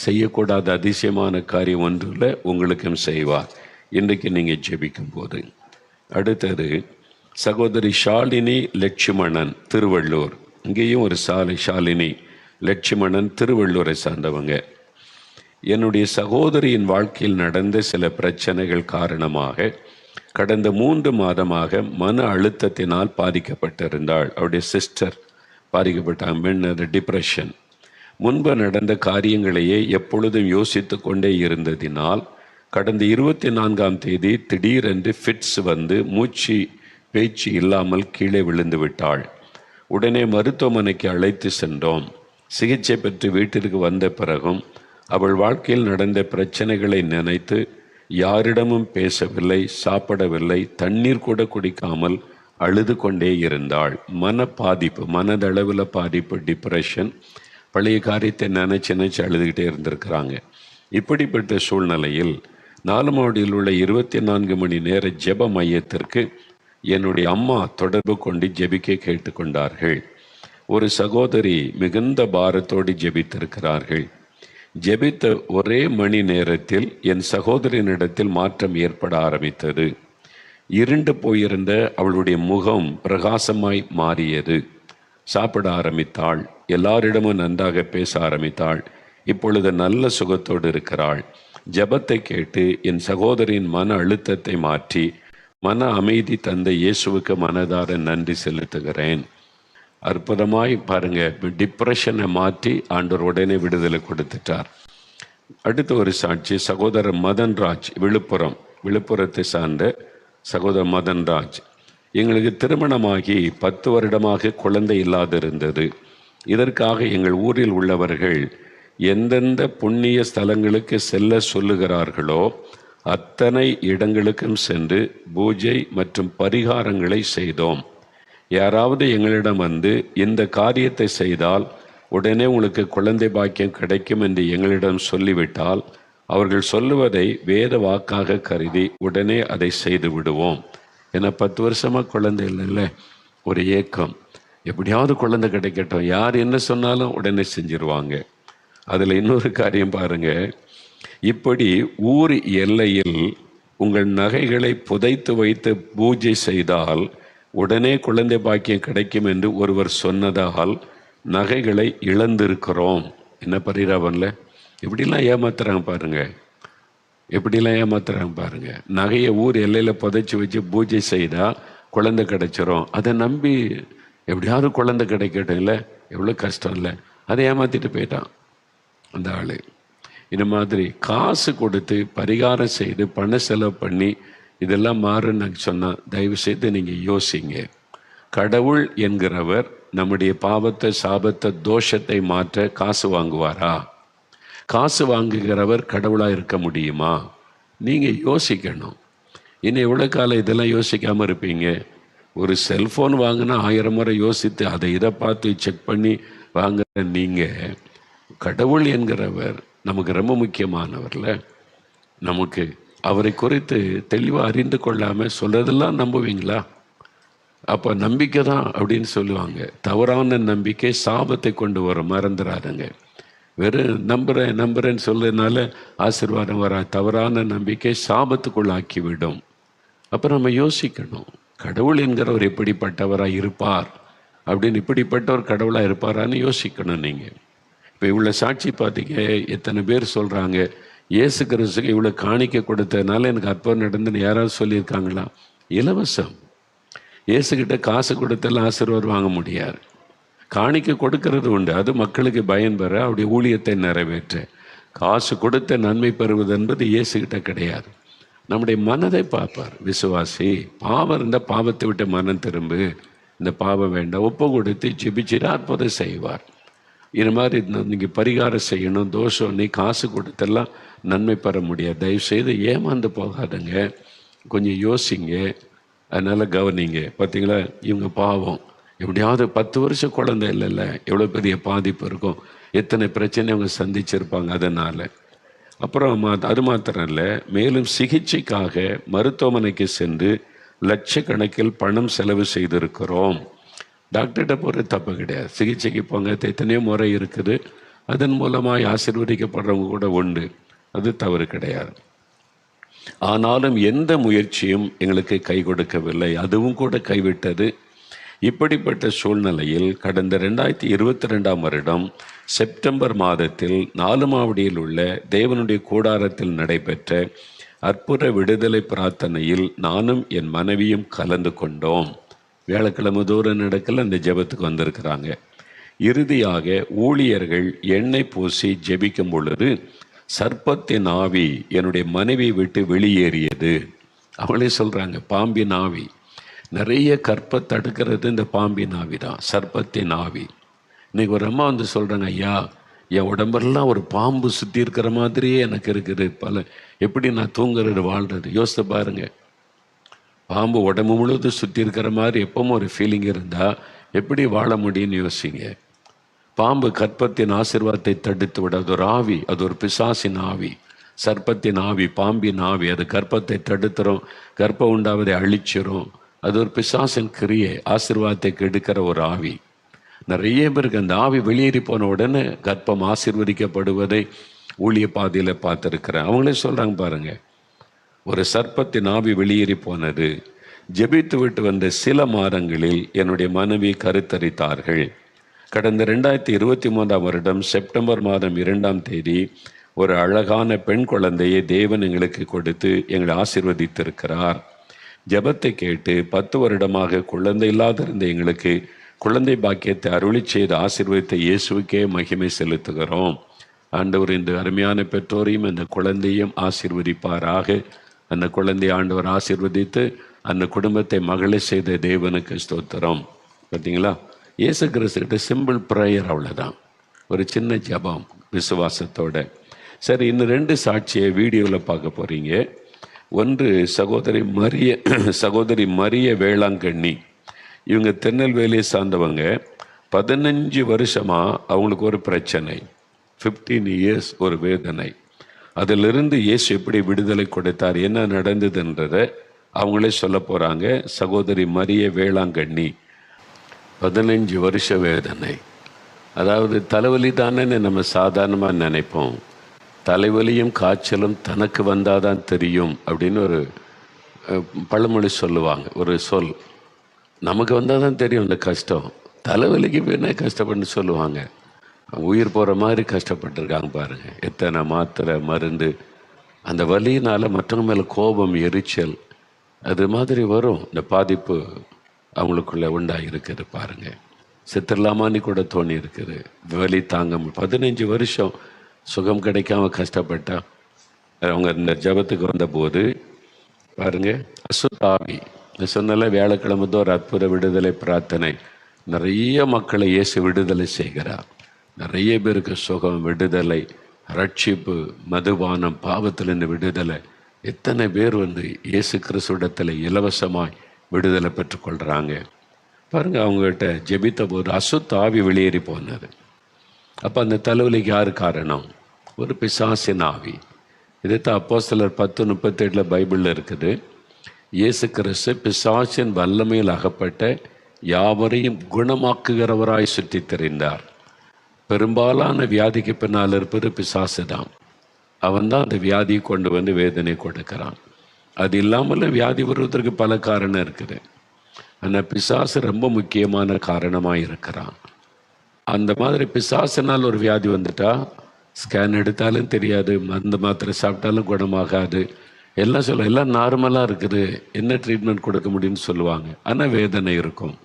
செய்யக்கூடாத அதிசயமான காரியம் ஒன்றில் உங்களுக்கும் செய்வார் இன்றைக்கு நீங்கள் ஜெபிக்கும் போது. அடுத்தது சகோதரி ஷாலினி லட்சுமணன், திருவள்ளூர். இங்கேயும் ஒரு ஷாலினி லட்சுமணன் திருவள்ளூரை சார்ந்தவங்க. என்னுடைய சகோதரியின் வாழ்க்கையில் நடந்த சில பிரச்சனைகள் காரணமாக கடந்த 3 மாதமாக மன அழுத்தத்தினால் பாதிக்கப்பட்டிருந்தாள். அவருடைய சிஸ்டர் பாதிக்கப்பட்டாங்க, டிப்ரெஷன். முன்பு நடந்த காரியங்களையே எப்பொழுதும் யோசித்து கொண்டே இருந்ததினால் கடந்த 24ஆம் தேதி திடீரென்று ஃபிட்ஸ் வந்து பேச்சு இல்லாமல் கீழே விழுந்து விட்டாள். உடனே மருத்துவமனைக்கு அழைத்து சென்றோம். சிகிச்சை பெற்று வீட்டிற்கு வந்த பிறகும் அவள் வாழ்க்கையில் நடந்த பிரச்சனைகளை நினைத்து யாரிடமும் பேசவில்லை, சாப்பிடவில்லை, தண்ணீர் கூட குடிக்காமல் அழுது கொண்டே இருந்தாள். மனதளவில் பாதிப்பு, டிப்ரெஷன், பழைய காரியத்தை நினைச்சு அழுதுகிட்டே இருந்திருக்கிறாங்க. இப்படிப்பட்ட சூழ்நிலையில் நாலுமாவடியில் உள்ள 24 மணி நேர ஜெப மையத்திற்கு என்னுடைய அம்மா தொடர்பு கொண்டு ஜெபிக்க கேட்டுக்கொண்டார்கள். ஒரு சகோதரி மிகுந்த பாரத்தோடு ஜெபித்திருக்கிறார்கள். ஜெபித்த ஒரே மணி நேரத்தில் என் சகோதரியினிடத்தில் மாற்றம் ஏற்பட ஆரம்பித்தது. இருண்டு போயிருந்த அவளுடைய முகம் பிரகாசமாய் மாறியது. சாப்பிட ஆரம்பித்தாள். எல்லாரிடமும் நன்றாக பேச ஆரம்பித்தாள். இப்பொழுது நல்ல சுகத்தோடு இருக்கிறாள். ஜெபத்தை கேட்டு என் சகோதரின் மன அழுத்தத்தை மாற்றி மன அமைதி தந்த இயேசுவுக்கு மனதார நன்றி செலுத்துகிறேன். அற்புதமாய் பாருங்க, டிப்ரெஷனை மாற்றி ஆண்டவர் உடனே விடுதலை கொடுத்துட்டார். அடுத்த ஒரு சாட்சி, சகோதரர் மதன்ராஜ், விழுப்புரத்தை சார்ந்த சகோதரர் மதன்ராஜ். எங்களுக்கு திருமணமாகி 10 வருடமாக குழந்தை இல்லாதிருந்தது. இதற்காக எங்கள் ஊரில் உள்ளவர்கள் எந்தெந்த புண்ணிய ஸ்தலங்களுக்கு செல்ல சொல்லுகிறார்களோ அத்தனை இடங்களுக்கும் சென்று பூஜை மற்றும் பரிகாரங்களை செய்தோம். யாராவது எங்களிடம் வந்து இந்த காரியத்தை செய்தால் உடனே உங்களுக்கு குழந்தை பாக்கியம் கிடைக்கும் என்று எங்களிடம் சொல்லிவிட்டால் அவர்கள் சொல்லுவதை வேத வாக்காக கருதி உடனே அதை செய்து விடுவோம். ஏன்னா 10 வருஷமாக குழந்தை இல்லைல்ல, ஒரு ஏக்கம், எப்படியாவது குழந்தை கிடைக்கட்டும், யார் என்ன சொன்னாலும் உடனே செஞ்சிருவாங்க. அதில் இன்னொரு காரியம் பாருங்க, இப்படி ஊர் எல்லையில் உங்கள் நகைகளை புதைத்து வைத்து பூஜை செய்தால் உடனே குழந்தை பாக்கியம் கிடைக்கும் என்று ஒருவர் சொன்னதால் நகைகளை இழந்திருக்கிறோம். என்ன பரிதாபம்ல, எப்படிலாம் ஏமாத்துறாங்க பாருங்க, எப்படிலாம் ஏமாத்துறாங்க பாருங்க. நகையை ஊர் எல்லையில் புதைச்சி வச்சு பூஜை செய்தால் குழந்தை கிடைச்சிரும். அதை நம்பி எப்படியாவது குழந்தை கிடைக்கட்டும், இல்லை எவ்வளோ கஷ்டம் இல்லை, அதை ஏமாற்றிட்டு போயிட்டான் அந்த ஆள். இந்த மாதிரி காசு கொடுத்து பரிகாரம் செய்து பண செலவு பண்ணி இதெல்லாம் மாறுன்னு சொன்னால் தயவு செய்து நீங்கள் யோசிங்க. கடவுள் என்கிறவர் நம்முடைய பாவத்தை, சாபத்தை, தோஷத்தை மாற்ற காசு வாங்குவாரா? காசு வாங்குகிறவர் கடவுளாக இருக்க முடியுமா? நீங்கள் யோசிக்கணும். இன்னும் எவ்வளோ காலம் இதெல்லாம் யோசிக்காமல் இருப்பீங்க? ஒரு செல்ஃபோன் வாங்கினா 1000 முறை யோசித்து அதை இதை பார்த்து செக் பண்ணி வாங்குற நீங்கள், கடவுள் என்கிறவர் நமக்கு ரொம்ப முக்கியமானவர்ல. நமக்கு அவரை குறித்து தெளிவாக அறிந்து கொள்ளாமல் சொல்கிறதெல்லாம் நம்புவீங்களா? அப்போ நம்பிக்கை தான் அப்படின்னு சொல்லுவாங்க. தவறான நம்பிக்கை சாபத்தை கொண்டு வரும், மறந்துடாதுங்க. வெறும் நம்புறேன்னு சொல்றதுனால ஆசீர்வாதம் வரா. தவறான நம்பிக்கை சாபத்துக்குள் ஆக்கிவிடும். அப்போ நம்ம யோசிக்கணும், கடவுள் என்கிறவர் எப்படிப்பட்டவராக இருப்பார் அப்படின்னு, இப்படிப்பட்டவர் கடவுளாக இருப்பாரான்னு யோசிக்கணும் நீங்கள். இப்போ இவ்வளோ சாட்சி பார்த்தீங்க, எத்தனை பேர் சொல்கிறாங்க இயேசு கிறிஸ்துக்கு இவ்வளோ காணிக்க கொடுத்ததுனால எனக்கு அற்புதம் நடந்துன்னு யாராவது சொல்லியிருக்காங்களா? இலவசம். இயேசுக்கிட்ட காசு கொடுத்தெல்லாம் ஆசீர்வாதம் வாங்க முடியாது. காணிக்க கொடுக்கறது உண்டு, அது மக்களுக்கு பயன் பெற, அவருடைய ஊழியத்தை நிறைவேற்ற. காசு கொடுத்த நன்மை பெறுவது என்பது இயேசுக்கிட்ட கிடையாது. நம்முடைய மனதை பார்ப்பார். விசுவாசி, பாவம் இருந்தால் பாவத்தை விட்டு மனம் திரும்பு, இந்த பாவம் வேண்டாம், ஒப்பு கொடுத்து ஜெபிச்சிட்டு அற்புதம் செய்வார். இது மாதிரி நீங்கள் பரிகாரம் செய்யணும். தோஷம் நீ காசு கொடுத்தெல்லாம் நன்மை பெற முடியாது. தயவுசெய்து ஏமாந்து போகாதுங்க, கொஞ்சம் யோசிங்க. அதனால் கவனிங்க. பார்த்தீங்களா, இவங்க பாவம் எப்படியாவது 10 வருஷம் குழந்தை இல்லைல்ல, எவ்வளோ பெரிய பாதிப்பு இருக்கும், எத்தனை பிரச்சனை அவங்க சந்திச்சிருப்பாங்க. அதனால் அப்புறம் அது மாத்திரம் இல்லை, மேலும் சிகிச்சைக்காக மருத்துவமனைக்கு சென்று லட்சக்கணக்கில் பணம் செலவு செய்திருக்கிறோம். டாக்டர்கிட்ட போகிறது தப்பு கிடையாது, சிகிச்சைக்கு போங்க, எத்தனையோ முறை இருக்குது. அதன் மூலமாக ஆசீர்வதிக்கப்படுறவங்க கூட உண்டு, அது தவறு கிடையாது. ஆனாலும் எந்த முயற்சியும் எங்களுக்கு கை கொடுக்கவில்லை, அதுவும் கூட கைவிட்டது. இப்படிப்பட்ட சூழ்நிலையில் கடந்த 2022 வருடம் செப்டம்பர் மாதத்தில் 4 மாவடியில் உள்ள தேவனுடைய கூடாரத்தில் நடைபெற்ற அற்புத விடுதலை பிரார்த்தனையில் நானும் என் மனைவியும் கலந்து கொண்டோம். வியாழக்கிழமை தூரம் நடக்கல, அந்த ஜெபத்துக்கு வந்திருக்கிறாங்க. இறுதியாக ஊழியர்கள் எண்ணெய் பூசி ஜெபிக்கும் பொழுது சர்ப்பத்தின் ஆவி என்னுடைய மனைவியை விட்டு வெளியேறியது. அவளே சொல்கிறாங்க, பாம்பின் ஆவி. நிறைய கற்பை தடுக்கிறது இந்த பாம்பின் ஆவி தான், சர்ப்பத்தின் ஆவி. இன்னைக்கு ஒரு அம்மா வந்து சொல்கிறாங்க, ஐயா என் உடம்பெல்லாம் ஒரு பாம்பு சுற்றி இருக்கிற மாதிரியே எனக்கு இருக்குது, எப்படி நான் தூங்குறது வாழ்கிறது. யோசித்து பாருங்க, பாம்பு உடம்பு முழுவதும் சுற்றி இருக்கிற மாதிரி எப்பவும் ஒரு ஃபீலிங் இருந்தால் எப்படி வாழ முடியும்னு யோசிங்க. பாம்பு கற்பத்தின் ஆசீர்வாதத்தை தடுத்து விட, அது ஒரு ஆவி, அது ஒரு பிசாசின் ஆவி. சர்ப்பத்தின் ஆவி, பாம்பின் ஆவி, அது கற்பத்தை தடுத்துரும், கற்பம் உண்டாவதை அழிச்சிரும். அது ஒரு பிசாசின் கிரியை, ஆசீர்வாதத்தை கெடுக்கிற ஒரு ஆவி. நிறைய பேருக்கு அந்த ஆவி வெளியேறி போன உடனே கர்ப்பம் ஆசீர்வதிக்கப்படுவதை ஊழிய பாதையில் பார்த்துருக்கிறேன். அவங்களே சொல்கிறாங்க பாருங்க, ஒரு சர்ப்பத்தின் ஆவி வெளியேறி போனது, ஜெபித்து விட்டு வந்த சில மாதங்களில் என்னுடைய மனைவி கருத்தரித்தார்கள். கடந்த 2023 வருடம் செப்டம்பர் மாதம் 2ஆம் தேதி ஒரு அழகான பெண் குழந்தையை தேவன் எங்களுக்கு கொடுத்து எங்களை ஆசீர்வதித்திருக்கிறார். ஜெபத்தை கேட்டு 10 வருடமாக குழந்தை இல்லாதிருந்த எங்களுக்கு குழந்தை பாக்கியத்தை அருளி செய்து ஆசீர்வதித்த இயேசுவுக்கே மகிமை செலுத்துகிறோம். ஆண்டவர் இந்த அருமையான பெற்றோரையும் அந்த குழந்தையும் ஆசீர்வதிப்பாராக. அந்த குழந்தை ஆண்டவர் ஆசீர்வதித்து அந்த குடும்பத்தை மகளே செய்த தேவனுக்கு ஸ்தோத்திரம். பார்த்தீங்களா, இயேசு கிறிஸ்துக்கிட்ட சிம்பிள் ப்ரேயர், அவ்வளோதான், ஒரு சின்ன ஜெபம் விசுவாசத்தோட. சரி, இன்னும் 2 சாட்சியை வீடியோவில் பார்க்க போகிறீங்க. ஒன்று சகோதரி மரிய வேளாங்கண்ணி. இவங்க திருநெல்வேலியை சார்ந்தவங்க. 15 வருஷமாக அவங்களுக்கு ஒரு பிரச்சனை, 15 இயர்ஸ் ஒரு வேதனை. அதிலிருந்து இயேசு எப்படி விடுதலை கொடுத்தார், என்ன நடந்ததுன்றதை அவங்களே சொல்ல போகிறாங்க. சகோதரி மரிய வேளாங்கண்ணி. 15 வருஷ வேதனை. அதாவது தலைவலி தானே நம்ம சாதாரணமாக நினைப்போம். தலைவலியும் காய்ச்சலும் தனக்கு வந்தாதான் தெரியும் அப்படின்னு ஒரு பழமொழி சொல்லுவாங்க. ஒரு சொல், நமக்கு வந்தால் தான் தெரியும் அந்த கஷ்டம். தலைவலிக்கு வேணா கஷ்டப்பட்டு சொல்லுவாங்க. உயிர் போகிற மாதிரி கஷ்டப்பட்டுருக்காங்க பாருங்கள். எத்தனை மாத்திரை மருந்து. அந்த வலியினால் மற்றவங்க மேலே கோபம், எரிச்சல், அது மாதிரி வரும். இந்த பாதிப்பு அவங்களுக்குள்ளே உண்டாகிருக்குது பாருங்கள். செத்துடலாமான்னு கூட தோணி இருக்குது. வலி தாங்க 15 வருஷம் சுகம் கிடைக்காம கஷ்டப்பட்டா. அவங்க இந்த ஜபத்துக்கு வந்தபோது பாருங்கள், அசுத்தாவி சொன்னால வியாழக்கிழமை ஒரு அற்புத விடுதலை பிரார்த்தனை. நிறைய மக்களை இயேசு விடுதலை செய்கிறார். நிறைய பேருக்கு சுகம், விடுதலை, ரட்சிப்பு, மதுபானம், பாவத்திலிருந்து விடுதலை. எத்தனை பேர் இயேசு கிறிஸ்துவிடத்தில் இலவசமாய் விடுதலை பெற்றுக்கொள்கிறாங்க பாருங்கள். அவங்ககிட்ட ஜெபித்த போது அசுத்தாவி வெளியேறி போனது. அப்போ அந்த தலைவலிக்கு யார் காரணம்? ஒரு பிசாசின் ஆவி. இதைத்தான் அப்போஸ்தலர் 10:37 பைபிளில் இருக்குது. இயேசு கிறிஸ்து பிசாசின் வல்லமையில் அகப்பட்ட யாவரையும் குணமாக்குகிறவராய் சுற்றி தெரிந்தார். பெரும்பாலான வியாதிக்கு பின்னால் இருப்பது பிசாசு தான். அவன் தான் அந்த வியாதியை கொண்டு வேதனை கொடுக்கிறான். அது இல்லாமல் வியாதி வருவதற்கு பல காரணம் இருக்குது. ஆனால் பிசாசு ரொம்ப முக்கியமான காரணமாக இருக்கிறான். அந்த மாதிரி பிசாசினால் ஒரு வியாதி வந்துட்டா ஸ்கேன் எடுத்தாலும் தெரியாது, மருந்து மாத்திரை சாப்பிட்டாலும் குணமாகாது. எல்லாம் எல்லாம் நார்மலாக இருக்குது, என்ன ட்ரீட்மெண்ட் கொடுக்க முடியும்னு சொல்லுவாங்க. ஆனால் வேதனை இருக்கும்.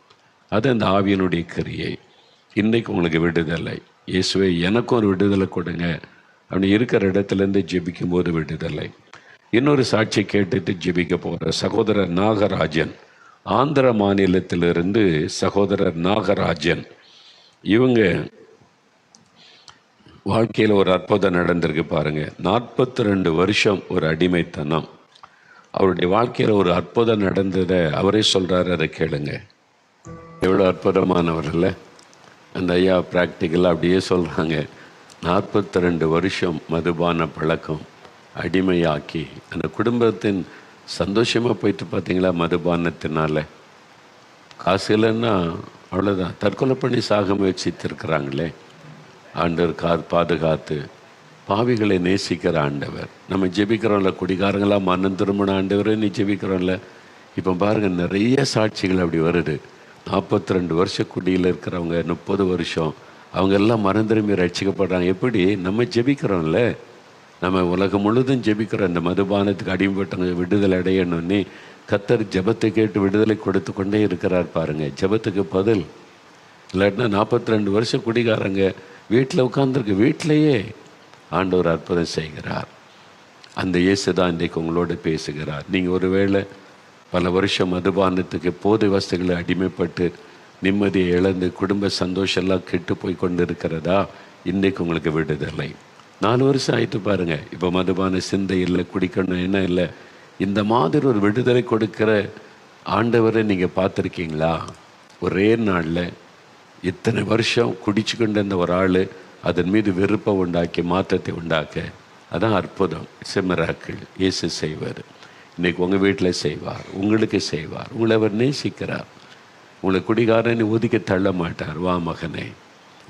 அது அந்த ஆவியனுடைய கிரியை. இன்றைக்கு உங்களுக்கு விடுதலை. இயேசுவே எனக்கும் ஒரு விடுதலை கொடுங்க அப்படி இருக்கிற இடத்துலேருந்து ஜெபிக்கும் போது விடுதலை. இன்னொரு சாட்சி கேட்டுட்டு ஜெபிக்க போகிற சகோதரர் நாகராஜன், ஆந்திர மாநிலத்திலிருந்து சகோதரர் நாகராஜன். இவங்க வாழ்க்கையில் ஒரு அற்புதம் நடந்திருக்கு பாருங்கள். 42 வருஷம் ஒரு அடிமைத்தனம். அவருடைய வாழ்க்கையில் ஒரு அற்புதம் நடந்ததை அவரே சொல்கிறாரு, அதை கேளுங்க. எவ்வளோ அற்புதமானவர் இல்லை அந்த ஐயா. ப்ராக்டிக்கலாக அப்படியே சொல்கிறாங்க. 42 வருஷம் மதுபான பழக்கம் அடிமையாக்கி அந்த குடும்பத்தின் சந்தோஷமாக போயிட்டு பார்த்தீங்களா. மதுபானத்தினால காசு இல்லைன்னா அவ்வளோதான், தற்கொலை பண்ணி சாக முயற்சித்திருக்கிறாங்களே. ஆண்டவர் பாதுகாத்து பாவிகளை நேசிக்கிற ஆண்டவர். நம்ம ஜெபிக்கிறோம்ல, குடிகாரங்களாக மனம் திரும்பின ஆண்டவரே நீ ஜெபிக்கிறோம்ல. இப்போ பாருங்கள், நிறைய சாட்சிகள் அப்படி வருது. 42 வருஷம் குடியில் இருக்கிறவங்க 30 வருஷம் அவங்க எல்லாம் மனம் திரும்பி ரட்சிக்கப்படுறாங்க. எப்படி? நம்ம ஜெபிக்கிறோம்ல, நம்ம உலகம் முழுதும் ஜெபிக்கிறோம். இந்த மதுபானத்துக்கு அடிமைப்பட்டவங்க விடுதலை அடையணுன்னே கர்த்தர் ஜெபத்தை கேட்டு விடுதலை கொடுத்து கொண்டே இருக்கிறார் பாருங்கள். ஜெபத்துக்கு பதில் இல்லாட்டினா 42 வருஷம் குடிகாரங்க வீட்டில் உட்காந்துருக்கு. வீட்டிலையே ஆண்டவர் அற்புதம் செய்கிறார். அந்த இயேசு தான் இன்றைக்கு உங்களோட பேசுகிறார். நீங்கள் ஒருவேளை பல வருஷம் மதுபானத்துக்கு போதை வஸ்துகளை அடிமைப்பட்டு நிம்மதியை இழந்து குடும்ப சந்தோஷம்லாம் கெட்டு போய் கொண்டு இருக்கிறதா, இன்றைக்கு உங்களுக்கு விடுதலை. 4 வருஷம் ஆயிட்டு பாருங்கள். இப்போ மதுபான சிந்தை இல்லை, குடிக்கணும் என்ன இல்லை. இந்த மாதிரி ஒரு விடுதலை கொடுக்கிற ஆண்டவரை நீங்கள் பார்த்துருக்கீங்களா? ஒரே நாளில் இத்தனை வருஷம் குடிச்சு கொண்டு இருந்த ஒரு ஆள் அதன் மீது வெறுப்பை உண்டாக்கி மாற்றத்தை உண்டாக்க, அதான் அற்புதம். மிராக்கிள் இயேசு செய்வார். இன்றைக்கி உங்கள் வீட்டில் செய்வார், உங்களுக்கு செய்வார். உங்களை அவர் நேசிக்கிறார். உங்களை குடிகாரன்னு ஒதுக்கி தள்ள மாட்டார். வா மகனே,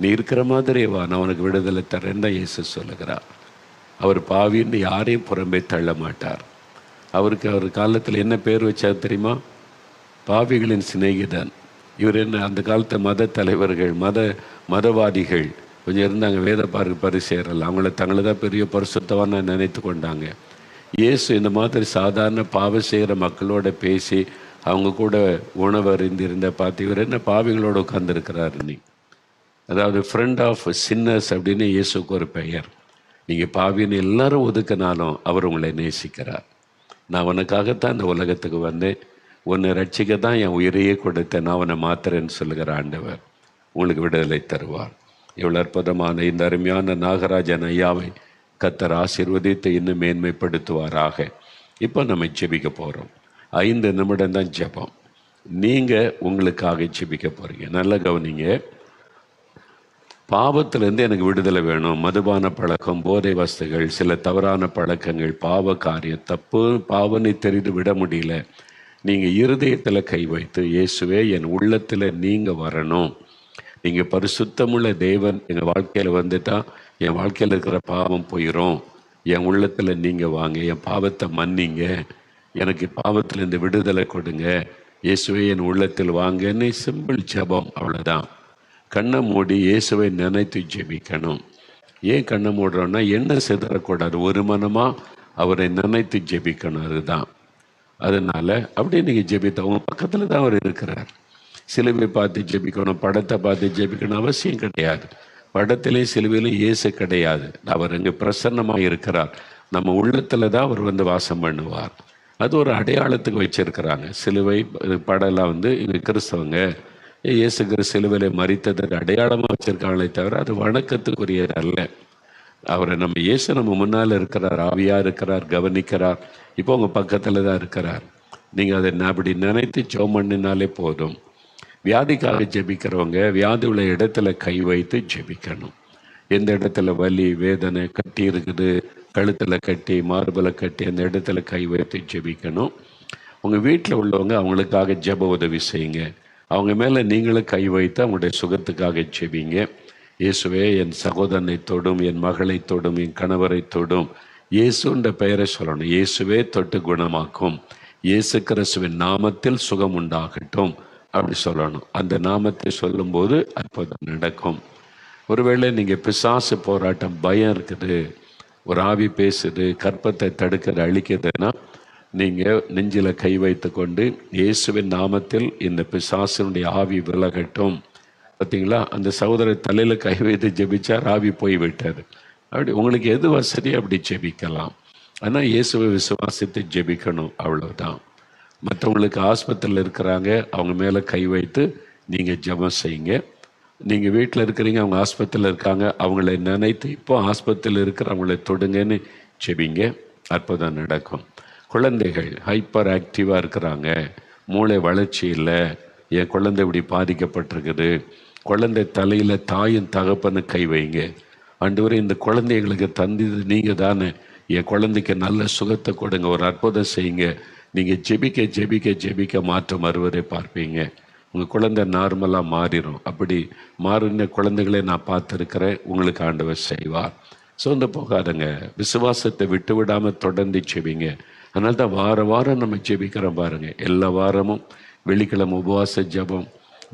நீ இருக்கிற மாதிரி வா, நான் உனக்கு விடுதலை தரேன் தான் இயேசு சொல்லுகிறார். அவர் பாவின்னு யாரையும் புறம்பே தள்ள மாட்டார். அவருக்கு அவர் காலத்தில் என்ன பேர் வச்சார் தெரியுமா? பாவிகளின் சிநேகிதன். இவர் என்ன, அந்த காலத்து மத தலைவர்கள், மதவாதிகள் கொஞ்சம் இருந்தாங்க, வேத பரிசேயர்கள். அவங்கள தங்களை தான் பெரிய பரிசுத்தவான நினைத்து கொண்டாங்க. இயேசு இந்த மாதிரி சாதாரண பாவம் செய்கிற மக்களோட பேசி அவங்க கூட உணவு அறிந்திருந்த பார்த்து, இவர் என்ன பாவிகளோடு உட்கார்ந்துருக்கிறாரு நீ. அதாவது ஃப்ரெண்ட் ஆஃப் சின்னர்ஸ் அப்படின்னு இயேசுக்கு ஒரு பெயர். நீங்கள் பாவின்னு எல்லாரும் ஒதுக்கினாலும் அவர் உங்களை நேசிக்கிறார். நான் உனக்காகத்தான் இந்த உலகத்துக்கு வந்தேன், உன்னை ரட்சிக்க தான் என் உயிரையே கொடுத்தேன், நான் உன்னை மாத்திரேன்னு சொல்லுகிற ஆண்டவர் உங்களுக்கு விடுதலை தருவார். இவ்வளோ அற்புதமான இந்த அருமையான நாகராஜன் ஐயாவை கர்த்தர் ஆசீர்வதித்து இன்னும் மேன்மைப்படுத்துவாராக. இப்போ நம்ம ஜெபிக்க போகிறோம். 5 நிமிடம் தான் ஜெபம். நீங்கள் உங்களுக்காக ஜெபிக்க போகிறீங்க. நல்லா கவனிங்க. பாவத்திலேருந்து எனக்கு விடுதலை வேணும். மதுபான பழக்கம், போதை வஸ்துகள், சில தவறான பழக்கங்கள், பாவ காரியம், தப்பு பாவனை தெரிந்து விட முடியல. நீங்கள் இருதயத்தில் கை வைத்து, இயேசுவே என் உள்ளத்தில் நீங்கள் வரணும், நீங்கள் பரிசுத்தமுள்ள தேவன் எங்கள் வாழ்க்கையில் வந்துட்டா என் வாழ்க்கையில் இருக்கிற பாவம் போயிடும், என் உள்ளத்தில் நீங்கள் வாங்க, என் பாவத்தை மன்னிங்க, எனக்கு பாவத்தில் இந்த விடுதலை கொடுங்க, இயேசுவே என் உள்ளத்தில் வாங்கன்னு சிம்பிள் ஜெபம், அவ்வளோதான். கண்ணை மூடி இயேசுவை நினைத்து ஜெபிக்கணும். ஏன் கண்ணை மூடுறோன்னா எண்ணெய் சிதறக்கூடாது, ஒரு மனமாக அவரை நினைத்து ஜெபிக்கணும். அதுதான். அதனால் அப்படியே நீங்கள் ஜெபித்த அவங்க பக்கத்தில் தான் அவர் இருக்கிறார். சிலுவை பார்த்து ஜெபிக்கணும், படத்தை பார்த்து ஜெபிக்கணும் அவசியம் கிடையாது. படத்திலே சிலுவையிலும் இயேசு கிடையாது. அவர் அங்கே பிரசன்னமாக இருக்கிறார். நம்ம உள்ளத்தில் தான் அவர் வந்து வாசம் பண்ணுவார். அது ஒரு அடையாளத்துக்கு வச்சுருக்கிறாங்க. சிலுவை படம்லாம் வந்து இங்கே கிறிஸ்தவங்க இயேசு கிறிஸ்து சிலுவையில் மரித்ததற்கு அடையாளமாக வச்சுருக்காங்களே தவிர அது வணக்கத்துக்குரியது அல்ல. அவரை நம்ம இயேசு நம்ம முன்னால் இருக்கிறார், ஆவியாக இருக்கிறார், கவனிக்கிறார். இப்போ உங்கள் பக்கத்தில் தான் இருக்கிறார். நீங்கள் அதை அப்படி நினைத்து ஜெபம் பண்ணினாலே போதும். வியாதிக்காக ஜெபிக்கிறவங்க வியாதி உள்ள இடத்துல கை வைத்து ஜெபிக்கணும். எந்த இடத்துல வலி வேதனை கட்டி இருக்குது, கழுத்தில் கட்டி மார்பில் கட்டி அந்த இடத்துல கை வைத்து ஜெபிக்கணும். உங்கள் வீட்டில் உள்ளவங்க அவங்களுக்காக ஜெப உதவி செய்யுங்க. அவங்க மேலே நீங்களும் கை வைத்து அவங்களுடைய சுகத்துக்காக ஜெபிங்க. இயேசுவே என் சகோதரனை தொடும், என் மகளை தொடும், என் கணவரை தொடும், இயேசுன்ற பெயரை சொல்லணும். இயேசுவே தொட்டு குணமாக்கும், இயேசு கிறிஸ்துவின் நாமத்தில் சுகம் உண்டாகட்டும் அப்படி சொல்லணும். அந்த நாமத்தை சொல்லும்போது அற்புதம் நடக்கும். ஒருவேளை நீங்கள் பிசாசு போராட்டம், பயம் இருக்குது, ஒரு ஆவி பேசுது, கற்பத்தை தடுக்கிறது, அழிக்கிறதுனா நீங்கள் நெஞ்சில் கை வைத்து கொண்டு இயேசுவின் நாமத்தில் இந்த பிசாசினுடைய ஆவி விலகட்டும். பார்த்தீங்களா, அந்த சகோதரர் தலையில் கை வைத்து ஜெபிச்சார், ஆவி போய் விட்டார். அப்படி உங்களுக்கு எது வசதி அப்படி ஜெபிக்கலாம். ஆனால் இயேசுவை விசுவாசித்து ஜெபிக்கணும், அவ்வளோதான். மற்றவங்களுக்கு ஆஸ்பத்திரியில் இருக்கிறாங்க, அவங்க மேலே கை வைத்து நீங்கள் ஜெபம் செய்யுங்க. நீங்கள் வீட்டில் இருக்கிறீங்க, அவங்க ஆஸ்பத்திரியில் இருக்காங்க, அவங்கள நினைத்து இப்போ ஆஸ்பத்திரியில் இருக்கிறவங்கள தொடுங்கன்னு ஜெபிங்க, அற்புதம் நடக்கும். குழந்தைகள் ஹைப்பர் ஆக்டிவாக இருக்கிறாங்க, மூளை வளர்ச்சி இல்லை, என் குழந்தை இப்படி பாதிக்கப்பட்டிருக்குது, குழந்தை தலையில் தாயும் தகப்பன்னு கை வைங்க. ஆண்டவரே இந்த குழந்தைகளுக்கு தந்தது நீங்கள் தானே, என் குழந்தைக்கு நல்ல சுகத்தை கொடுங்க, ஒரு அற்புதம் செய்யுங்க. நீங்கள் ஜெபிக்க ஜெபிக்க ஜெபிக்க மாற்றம் வருவதை பார்ப்பீங்க. உங்கள் குழந்தை நார்மலாக மாறிடும். அப்படி மாறின குழந்தைகளை நான் பார்த்துருக்கிறேன். உங்களுக்கு ஆண்டவர் செய்வார். சோர்ந்து போகாதுங்க. விசுவாசத்தை விட்டு விடாமல் தொடர்ந்து ஜெபிங்க. அதனால தான் வாரம் நம்ம ஜெபிக்கிறோம் பாருங்கள். எல்லா வாரமும் வெள்ளிக்கிழமை உபவாச ஜெபம்,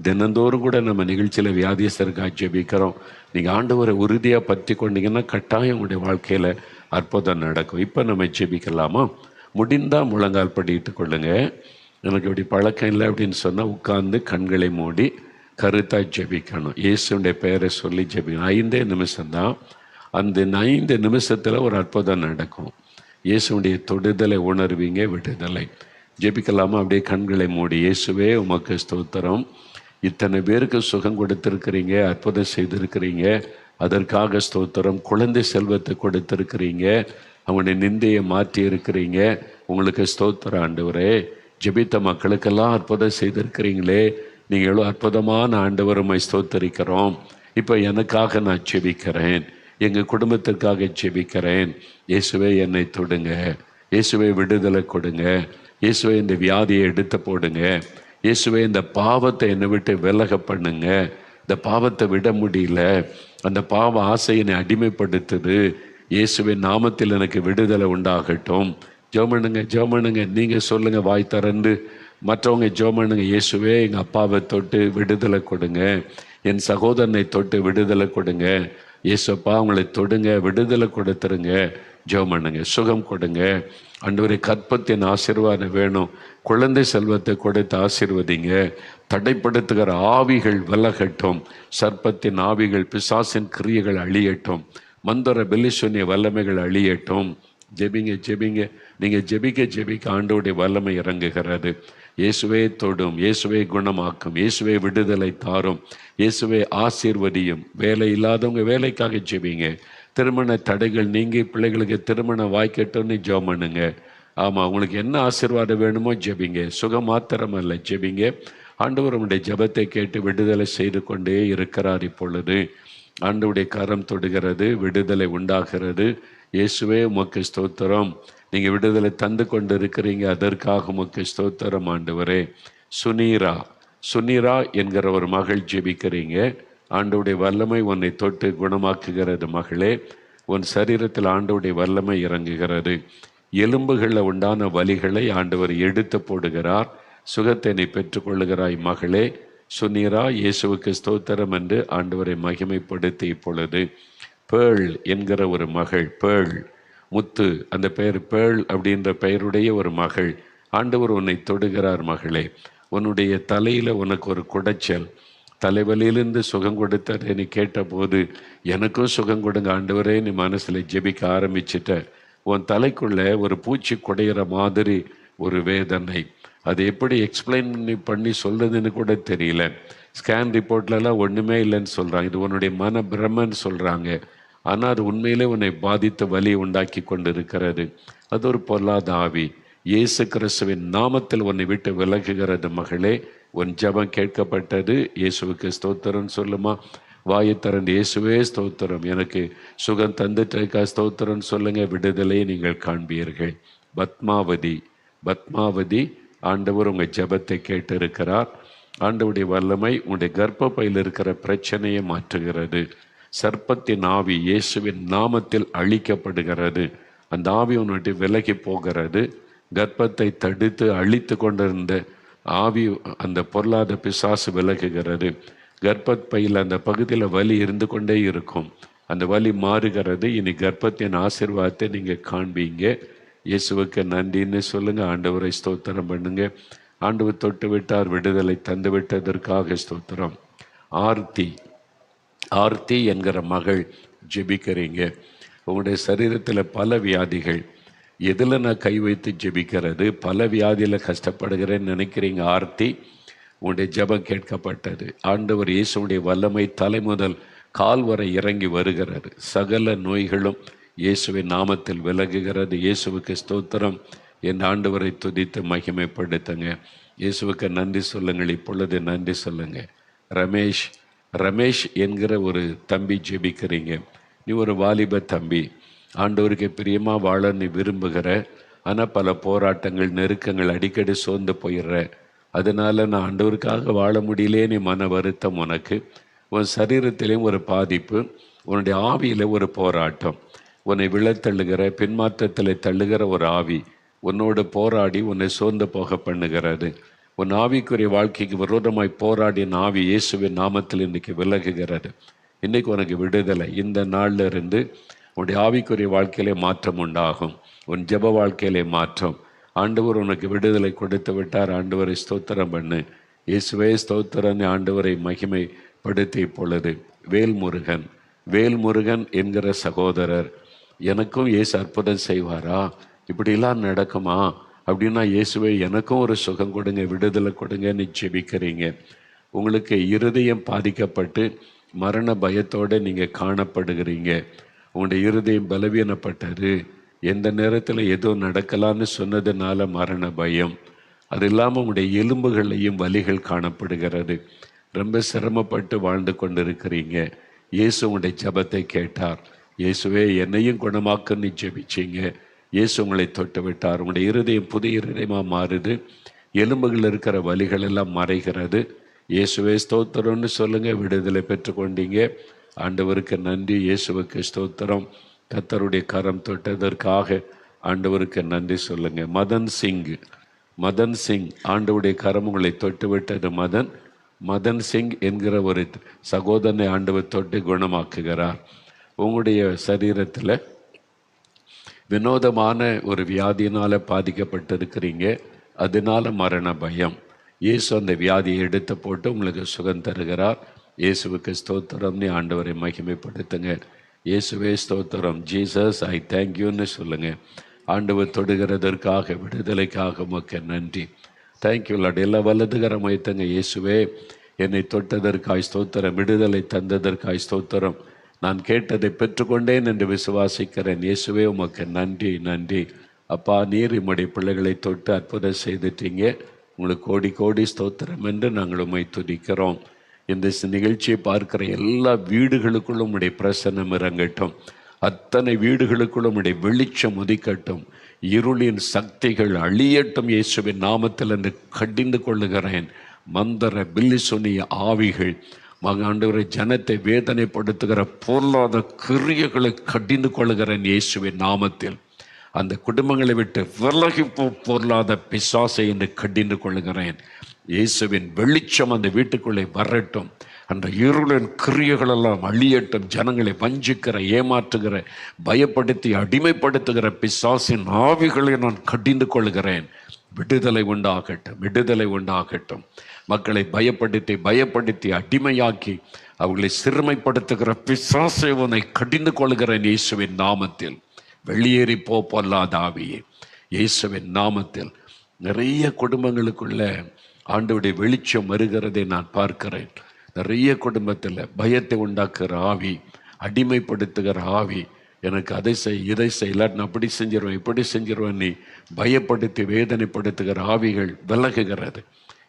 தினந்தோறும் கூட நம்ம நிகழ்ச்சியில் வியாதியஸ்தருக்காக ஜெபிக்கிறோம். நீங்கள் ஆண்டவரை உறுதியாக பற்றி கொண்டீங்கன்னா கட்டாயம் உங்களுடைய வாழ்க்கையில் அற்புதம் நடக்கும். இப்போ நம்ம ஜெபிக்கலாமா? முடிந்தால் முழங்கால் படிட்டு கொள்ளுங்க. எனக்கு இப்படி பழக்கம் இல்லை அப்படின்னு சொன்னால் உட்கார்ந்து கண்களை மூடி கருத்தாக ஜெபிக்கணும். இயேசுடைய பெயரை சொல்லி ஜெபிக்கணும். 5 நிமிஷம்தான். அந்த 5 நிமிஷத்தில் ஒரு அற்புதம் நடக்கும். இயேசுடைய தொடுதலை உணர்வீங்க, விடுதலை. ஜெபிக்கலாமா? அப்படியே கண்களை மூடி. இயேசுவே உமக்கு ஸ்தோத்திரம், இத்தனை பேருக்கு சுகம் கொடுத்துருக்கிறீங்க, அற்புதம் செய்திருக்கிறீங்க, அதற்காக ஸ்தோத்திரம். குழந்தை செல்வத்தை கொடுத்துருக்கிறீங்க, அவங்களுடைய நிந்தையை மாற்றி இருக்கிறீங்க, உங்களுக்கு ஸ்தோத்திரம் ஆண்டவரே. ஜெபித்த மக்களுக்கெல்லாம் அற்புதம் செய்திருக்கிறீங்களே, நீங்கள் எவ்வளோ அற்புதமான ஆண்டவருமை ஸ்தோத்தரிக்கிறோம். இப்போ எனக்காக நான் ஜெபிக்கிறேன், எங்கள் குடும்பத்திற்காக ஜெபிக்கிறேன். இயேசுவே என்னை தொடுங்க, இயேசுவே விடுதலை கொடுங்க, இயேசுவே இந்த வியாதியை எடுத்து போடுங்க, இயேசுவே இந்த பாவத்தை என்னை விட்டு விலக பண்ணுங்க. இந்த பாவத்தை விட முடியல, அந்த பாவ ஆசை என்னை அடிமைப்படுத்துது, இயேசுவின் நாமத்தில் எனக்கு விடுதலை உண்டாகட்டும். ஜெபம் பண்ணுங்க. நீங்கள் சொல்லுங்கள், வாய் திறந்து மற்றவங்க ஜெபம் பண்ணுங்க, இயேசுவே எங்கள் அப்பாவை தொட்டு விடுதலை கொடுங்க, என் சகோதரனை தொட்டு விடுதலை கொடுங்க, இயேசுப்பா அவங்களை தொடுங்க, விடுதலை கொடுத்துருங்க, ஜெபம் பண்ணுங்க, சுகம் கொடுங்க. ஆண்டவரே கற்பத்தின் ஆசீர்வாதம் வேணும், குழந்தை செல்வத்தை கொடுத்து ஆசீர்வதிங்க, தடைப்படுத்துகிற ஆவிகள் விலகட்டும், சர்ப்பத்தின் ஆவிகள் பிசாசின் கிரியைகள் அழியட்டும், மந்தர பெலிசூனிய வல்லமைகள் அழியட்டும். ஜெபிங்க ஜெபிங்க, நீங்கள் ஜெபிக்க ஜெபிக்க ஆண்டவருடைய வல்லமை இறங்குகிறது. இயேசுவே தொடும், இயேசுவே குணமாக்கும், இயேசுவே விடுதலை தாரும், இயேசுவே ஆசீர்வதியும். வேலை இல்லாதவங்க வேலைக்காக ஜெபிங்க, திருமண தடைகள் நீங்கி பிள்ளைகளுக்கு திருமணம் வாய்க்கட்டும்னு ஜெபம் பண்ணுங்க. ஆமாம், உங்களுக்கு என்ன ஆசீர்வாதம் வேணுமோ ஜெபிங்க, சுகம் மாத்திரமல்ல ஜெபிங்க. ஆண்டவர் உங்களுடைய ஜெபத்தை கேட்டு விடுதலை செய்து கொண்டே இருக்கிறார். இப்பொழுது ஆண்டவருடைய கரம் தொடுகிறது, விடுதலை உண்டாகிறது. இயேசுவே உமக்கு ஸ்தோத்திரம், நீங்கள் விடுதலை தந்து கொண்டு இருக்கிறீங்க, அதற்காக உமக்கு ஸ்தோத்திரம் ஆண்டவரே. சுனீரா என்கிற ஒரு மகள் ஜெபிக்கிறீங்க. ஆண்டவருடைய வல்லமை உன்னை தொட்டு குணமாக்குகிறது மகளே. உன் சரீரத்தில் ஆண்டவருடைய வல்லமை இறங்குகிறது. எலும்புகளில் உண்டான வலிகளை ஆண்டவர் எடுத்து போடுகிறார். சுகத்தை நீ பெற்றுக்கொள்ளுகிறாய் மகளே. சுனீரா, இயேசுவுக்கு ஸ்தோத்திரம் என்று ஆண்டவரை மகிமைப்படுத்தி இப்பொழுது பேள் என்கிற ஒரு மகள், பேள் முத்து, அந்த பெயர் பேள் அப்படின்ற பெயருடைய ஒரு மகள், ஆண்டவர் உன்னை தொடுகிறார் மகளே. உன்னுடைய தலையில் உனக்கு ஒரு குடைச்சல், தலைவலியிலிருந்து சுகம் கொடுத்தார் நீ கேட்டபோது எனக்கும் சுகம் கொடுங்க ஆண்டவரே நீ மனசில் ஜெபிக்க ஆரம்பிச்சிட்ட. உன் தலைக்குள்ளே ஒரு பூச்சி குடையிற மாதிரி ஒரு வேதனை, அது எப்படி எக்ஸ்பிளைன் பண்ணி சொல்றதுன்னு கூட தெரியல. ஸ்கேன் ரிப்போர்ட்லலாம் ஒன்றுமே இல்லைன்னு சொல்கிறாங்க, இது உன்னுடைய மன பிரம்மன்னு சொல்கிறாங்க. ஆனால் அது உண்மையிலே உன்னை பாதித்த வலி உண்டாக்கி கொண்டு இருக்கிறது. அது ஒரு பொல்லாத ஆவி. இயேசு கிறிஸ்துவின் நாமத்தில் உன்னை விட்டு விலகுகிறது மகளே. உன் ஜெபம் கேட்கப்பட்டது. இயேசுவுக்கு ஸ்தோத்திரம் சொல்லுமா, வாயை திறந்து இயேசுவே ஸ்தோத்திரம், எனக்கு சுகம் தந்துட்டா ஸ்தோத்திரம் சொல்லுங்க, விடுதலையை நீங்கள் காண்பீர்கள். பத்மாவதி ஆண்டவர் உங்கள் ஜெபத்தை கேட்டு இருக்கிறார். ஆண்டவருடைய வல்லமை உங்களுடைய கர்ப்பப்பையில் இருக்கிற பிரச்சனையை மாற்றுகிறது. சர்ப்பத்தின் ஆவி இயேசுவின் நாமத்தில் அழிக்கப்படுகிறது. அந்த ஆவி உன்னுடைய விலகி போகிறது. கர்ப்பத்தை தடுத்து அழித்து கொண்டிருந்த ஆவி, அந்த பொல்லாத பிசாசு விலகுகிறது. கர்ப்பப்பையில் அந்த பகுதியில் வலி இருந்து கொண்டே இருக்கும், அந்த வலி மாறுகிறது. இனி கர்ப்பத்தின் ஆசீர்வாதத்தை நீங்கள் காண்பீங்க. இயேசுவுக்கு நன்றின்னு சொல்லுங்க, ஆண்டவரை ஸ்தோத்திரம் பண்ணுங்க. ஆண்டவர் தொட்டு விட்டார், விடுதலை தந்து விட்டதற்காக ஸ்தோத்திரம். ஆர்த்தி என்கிற மகள் ஜெபிக்கிறீங்க. உங்களுடைய சரீரத்தில் பல வியாதிகள், எதில் நான் கை வைத்து ஜெபிக்கிறது, பல வியாதியில் கஷ்டப்படுகிறேன்னு நினைக்கிறீங்க. ஆர்த்தி, உங்களுடைய ஜெபம் கேட்கப்பட்டது. ஆண்டவர் இயேசுடைய வல்லமை தலை முதல் கால் வரை இறங்கி வருகிறது. சகல நோய்களும் இயேசுவின் நாமத்தில் விலகுகிறது. இயேசுவுக்கு ஸ்தோத்திரம். என் ஆண்டவரை துதித்து மகிமைப்படுத்துங்க. இயேசுவுக்கு நன்றி சொல்லுங்கள். இப்பொழுது நன்றி சொல்லுங்க. ரமேஷ் என்கிற ஒரு தம்பி ஜெபிக்கிறீங்க. நீ ஒரு வாலிப தம்பி, ஆண்டவருக்கு பிரியமாக வாழ நீ விரும்புகிற, ஆனால் பல போராட்டங்கள் நெருக்கங்கள் அடிக்கடி சோர்ந்து போயிடுற. அதனால் நான் ஆண்டவருக்காக வாழ முடியலே நீ மன வருத்தம். உனக்கு உன் சரீரத்திலையும் ஒரு பாதிப்பு, உன்னுடைய ஆவியில் ஒரு போராட்டம், உன்னை விழத்தள்ளுகிற பின்மாற்றத்தில் தள்ளுகிற ஒரு ஆவி உன்னோடு போராடி உன்னை சோர்ந்து போக பண்ணுகிறது. உன் ஆவிக்குரிய வாழ்க்கைக்கு விரோதமாய் போராடிய ஆவி இயேசுவின் நாமத்தில் இன்றைக்கு விலகுகிறது. இன்றைக்கு உனக்கு விடுதலை. இந்த நாளில் இருந்து உன்னுடைய ஆவிக்குரிய வாழ்க்கையிலே மாற்றம் உண்டாகும். உன் ஜெப வேலையிலே மாற்றம். ஆண்டவர் உனக்கு விடுதலை கொடுத்து விட்டார். ஆண்டவரை ஸ்தோத்திரம் பண்ணு. இயேசுவே ஸ்தோத்திரம். ஆண்டவரை மகிமைப்படுத்தி இப்பொழுது வேல்முருகன் என்கிற சகோதரர், எனக்கும் இயேசு அற்புதம் செய்வாரா, இப்படிலாம் நடக்குமா அப்படின்னா, இயேசுவே எனக்கும் ஒரு சுகம் கொடுங்க, விடுதலை கொடுங்கன்னு ஜெபிக்கிறீங்க. உங்களுக்கு இருதயம் பாதிக்கப்பட்டு மரண பயத்தோடு நீங்கள் காணப்படுகிறீங்க. உங்களுடைய இருதயம் பலவீனப்பட்டது. எந்த நேரத்தில் ஏதோ நடக்கலான்னு சொன்னதுனால மரண பயம். அது இல்லாமல் உங்களுடைய எலும்புகளையும் வலிகள் காணப்படுகிறது. ரொம்ப சிரமப்பட்டு வாழ்ந்து கொண்டு இருக்கிறீங்க. இயேசு உங்களுடைய ஜெபத்தை கேட்டார். இயேசுவே என்னையும் குணமாக்குன்னு ஜெபிச்சிங்க. இயேசு உங்களை தொட்டு விட்டார். உங்களுடைய இருதயம் புதிய இருதயமாக மாறுது. எலும்புகள் இருக்கிற வலிகள் எல்லாம் மறைகிறது. இயேசுவே ஸ்தோத்திரம்னு சொல்லுங்கள். விடுதலை பெற்றுக்கொண்டீங்க. ஆண்டவருக்கு நன்றி. இயேசுவுக்கு ஸ்தோத்திரம். கர்த்தருடைய கரம் தொட்டதற்காக ஆண்டவருக்கு நன்றி சொல்லுங்கள். மதன் சிங், ஆண்டவுடைய கரம் உங்களை தொட்டு விட்டது. மதன் சிங் என்கிற ஒரு சகோதரனை ஆண்டவர் தொட்டு குணமாக்குகிறார். உங்களுடைய சரீரத்தில் வினோதமான ஒரு வியாதியினால் பாதிக்கப்பட்டிருக்கிறீங்க, அதனால மரண பயம். இயேசு அந்த வியாதியை எடுத்து போட்டு உங்களுக்கு சுகம் தருகிறார். இயேசுவுக்கு ஸ்தோத்திரம்னு ஆண்டவரை மகிமைப்படுத்துங்க. இயேசுவே ஸ்தோத்திரம், ஜீசஸ் ஐ தேங்க்யூன்னு சொல்லுங்கள். ஆண்டவர் தொடுகிறதற்காக, விடுதலைக்காக உமக்கு நன்றி. Thank you Lord. எல்லாம் வலதுகரம் வைத்தங்க. இயேசுவே, என்னை தொட்டதற்காய் ஸ்தோத்திரம், விடுதலை தந்ததற்காய் ஸ்தோத்திரம். நான் கேட்டதை பெற்றுக்கொண்டேன் என்று விசுவாசிக்கிறேன். இயேசுவே உமக்கு நன்றி நன்றி. அப்பா, நீர் உம்முடைய பிள்ளைகளை தொட்டு அற்புதம் செய்துட்டீங்க. உங்களுக்கு கோடி கோடி ஸ்தோத்திரம் என்று நாங்கள் உம்மை துதிக்கிறோம். இந்த நிகழ்ச்சியை பார்க்கிற எல்லா வீடுகளுக்குள்ளும் உம்முடைய பிரசன்னம் இறங்கட்டும். அத்தனை வீடுகளுக்குள்ளும் உம்முடைய வெளிச்சம் உதிக்கட்டும். இருளின் சக்திகள் அழியட்டும் இயேசுவின் நாமத்தில் என்று கடிந்து கொள்ளுகிறேன். மந்தர பில்லி சொன்னிய ஆவிகள், ஆண்டவரை ஜனத்தை வேதனைப்படுத்துகிற பொருளாத கிரியைகளை கடிந்து கொள்ளுகிறேன் இயேசுவின் நாமத்தில். அந்த குடும்பங்களை விட்டு விலகி பொருளாத பிசாசை என்று கடிந்து கொள்ளுகிறேன். இயேசுவின் வெளிச்சம் அந்த வீட்டுக்குள்ளே வரட்டும். அந்த இருளின் கிரியைகளெல்லாம் அழியட்டும். ஜனங்களை வஞ்சிக்கிற, ஏமாற்றுகிற, பயப்படுத்தி அடிமைப்படுத்துகிற பிசாசின் ஆவிகளை நான் கடிந்து கொள்கிறேன். விடுதலை உண்டாகட்டும், விடுதலை உண்டாகட்டும். மக்களை பயப்படுத்தி அடிமையாக்கி அவர்களை சிறுமைப்படுத்துகிற பிசாசை உன்னை கடிந்து கொள்கிறேன் இயேசுவின் நாமத்தில். வெளியேறி பொல்லாத ஆவியே, இயேசுவின் நாமத்தில். நிறைய குடும்பங்களுக்குள்ள ஆண்டவருடைய வெளிச்சம் வருகிறதை நான் பார்க்கிறேன். நிறைய குடும்பத்தில் பயத்தை உண்டாக்குற ஆவி, அடிமைப்படுத்துகிற ஆவி, எனக்கு அதை செய் இதை செய், இல்லாட்டி நான் அப்படி செஞ்சிருவேன் இப்படி செஞ்சிருவேன், நீ பயப்படுத்தி வேதனைப்படுத்துகிற ஆவிகள் விலகுகிறது.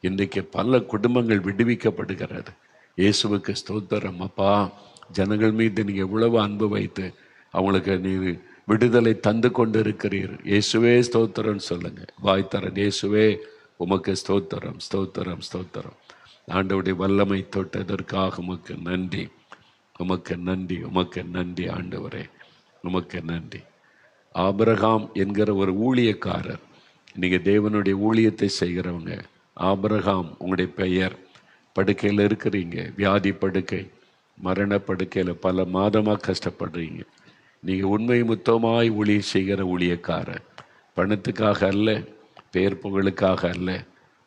இன்றைக்கு பல குடும்பங்கள் விடுவிக்கப்படுகிறது. இயேசுவுக்கு ஸ்தோத்திரம். அப்பா, ஜனங்கள் மீது நீங்கள் எவ்வளவு அன்பு வைத்து அவங்களுக்கு நீ விடுதலை தந்து கொண்டு இருக்கிறீர். இயேசுவே ஸ்தோத்திரம் சொல்லுங்க. வாய்த்தரன் இயேசுவே உமக்கு ஸ்தோத்திரம், ஸ்தோத்திரம், ஸ்தோத்திரம். ஆண்டவருடைய வல்லமை தொட்டதற்காக உமக்கு நன்றி, உமக்கு நன்றி, உமக்கு நன்றி. ஆண்டவரே உமக்கு நன்றி. ஆபிரகாம் என்கிற ஒரு ஊழியக்காரர், நீங்கள் தேவனுடைய ஊழியத்தை செய்கிறவங்க. ஆபிரகாம் உங்களுடைய பெயர். படுக்கையில் இருக்கிறீங்க, வியாதி படுக்கை, மரண படுக்கையில் பல மாதமாக கஷ்டப்படுறீங்க. நீங்கள் உண்மை முத்தமாய் ஊழியம் செய்கிற ஊழியக்காரர். பணத்துக்காக அல்ல, பேர் புகழுக்காக அல்ல,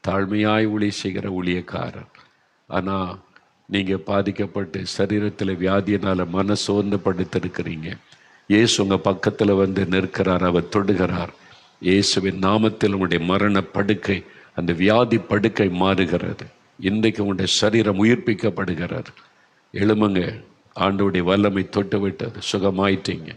தாழ்மையாய் ஊழியம் செய்கிற ஊழியக்காரர். ஆனால் நீங்கள் பாதிக்கப்பட்டு சரீரத்தில் வியாதியினால் மனசோர்ந்து படுத்திருக்கிறீங்க. இயேசு உங்கள் பக்கத்தில் வந்து நிற்கிறார், அவர் தொடுகிறார். இயேசுவின் நாமத்தில் உங்களுடைய மரண படுக்கை, அந்த வியாதி படுக்கை மாறுகிறது. இன்றைக்கு உங்களுடைய சரீரம் உயிர்ப்பிக்கப்படுகிறது. எழுமுங்க, ஆண்டவருடைய வல்லமை தொட்டு விட்டது, சுகமாயிட்டீங்க.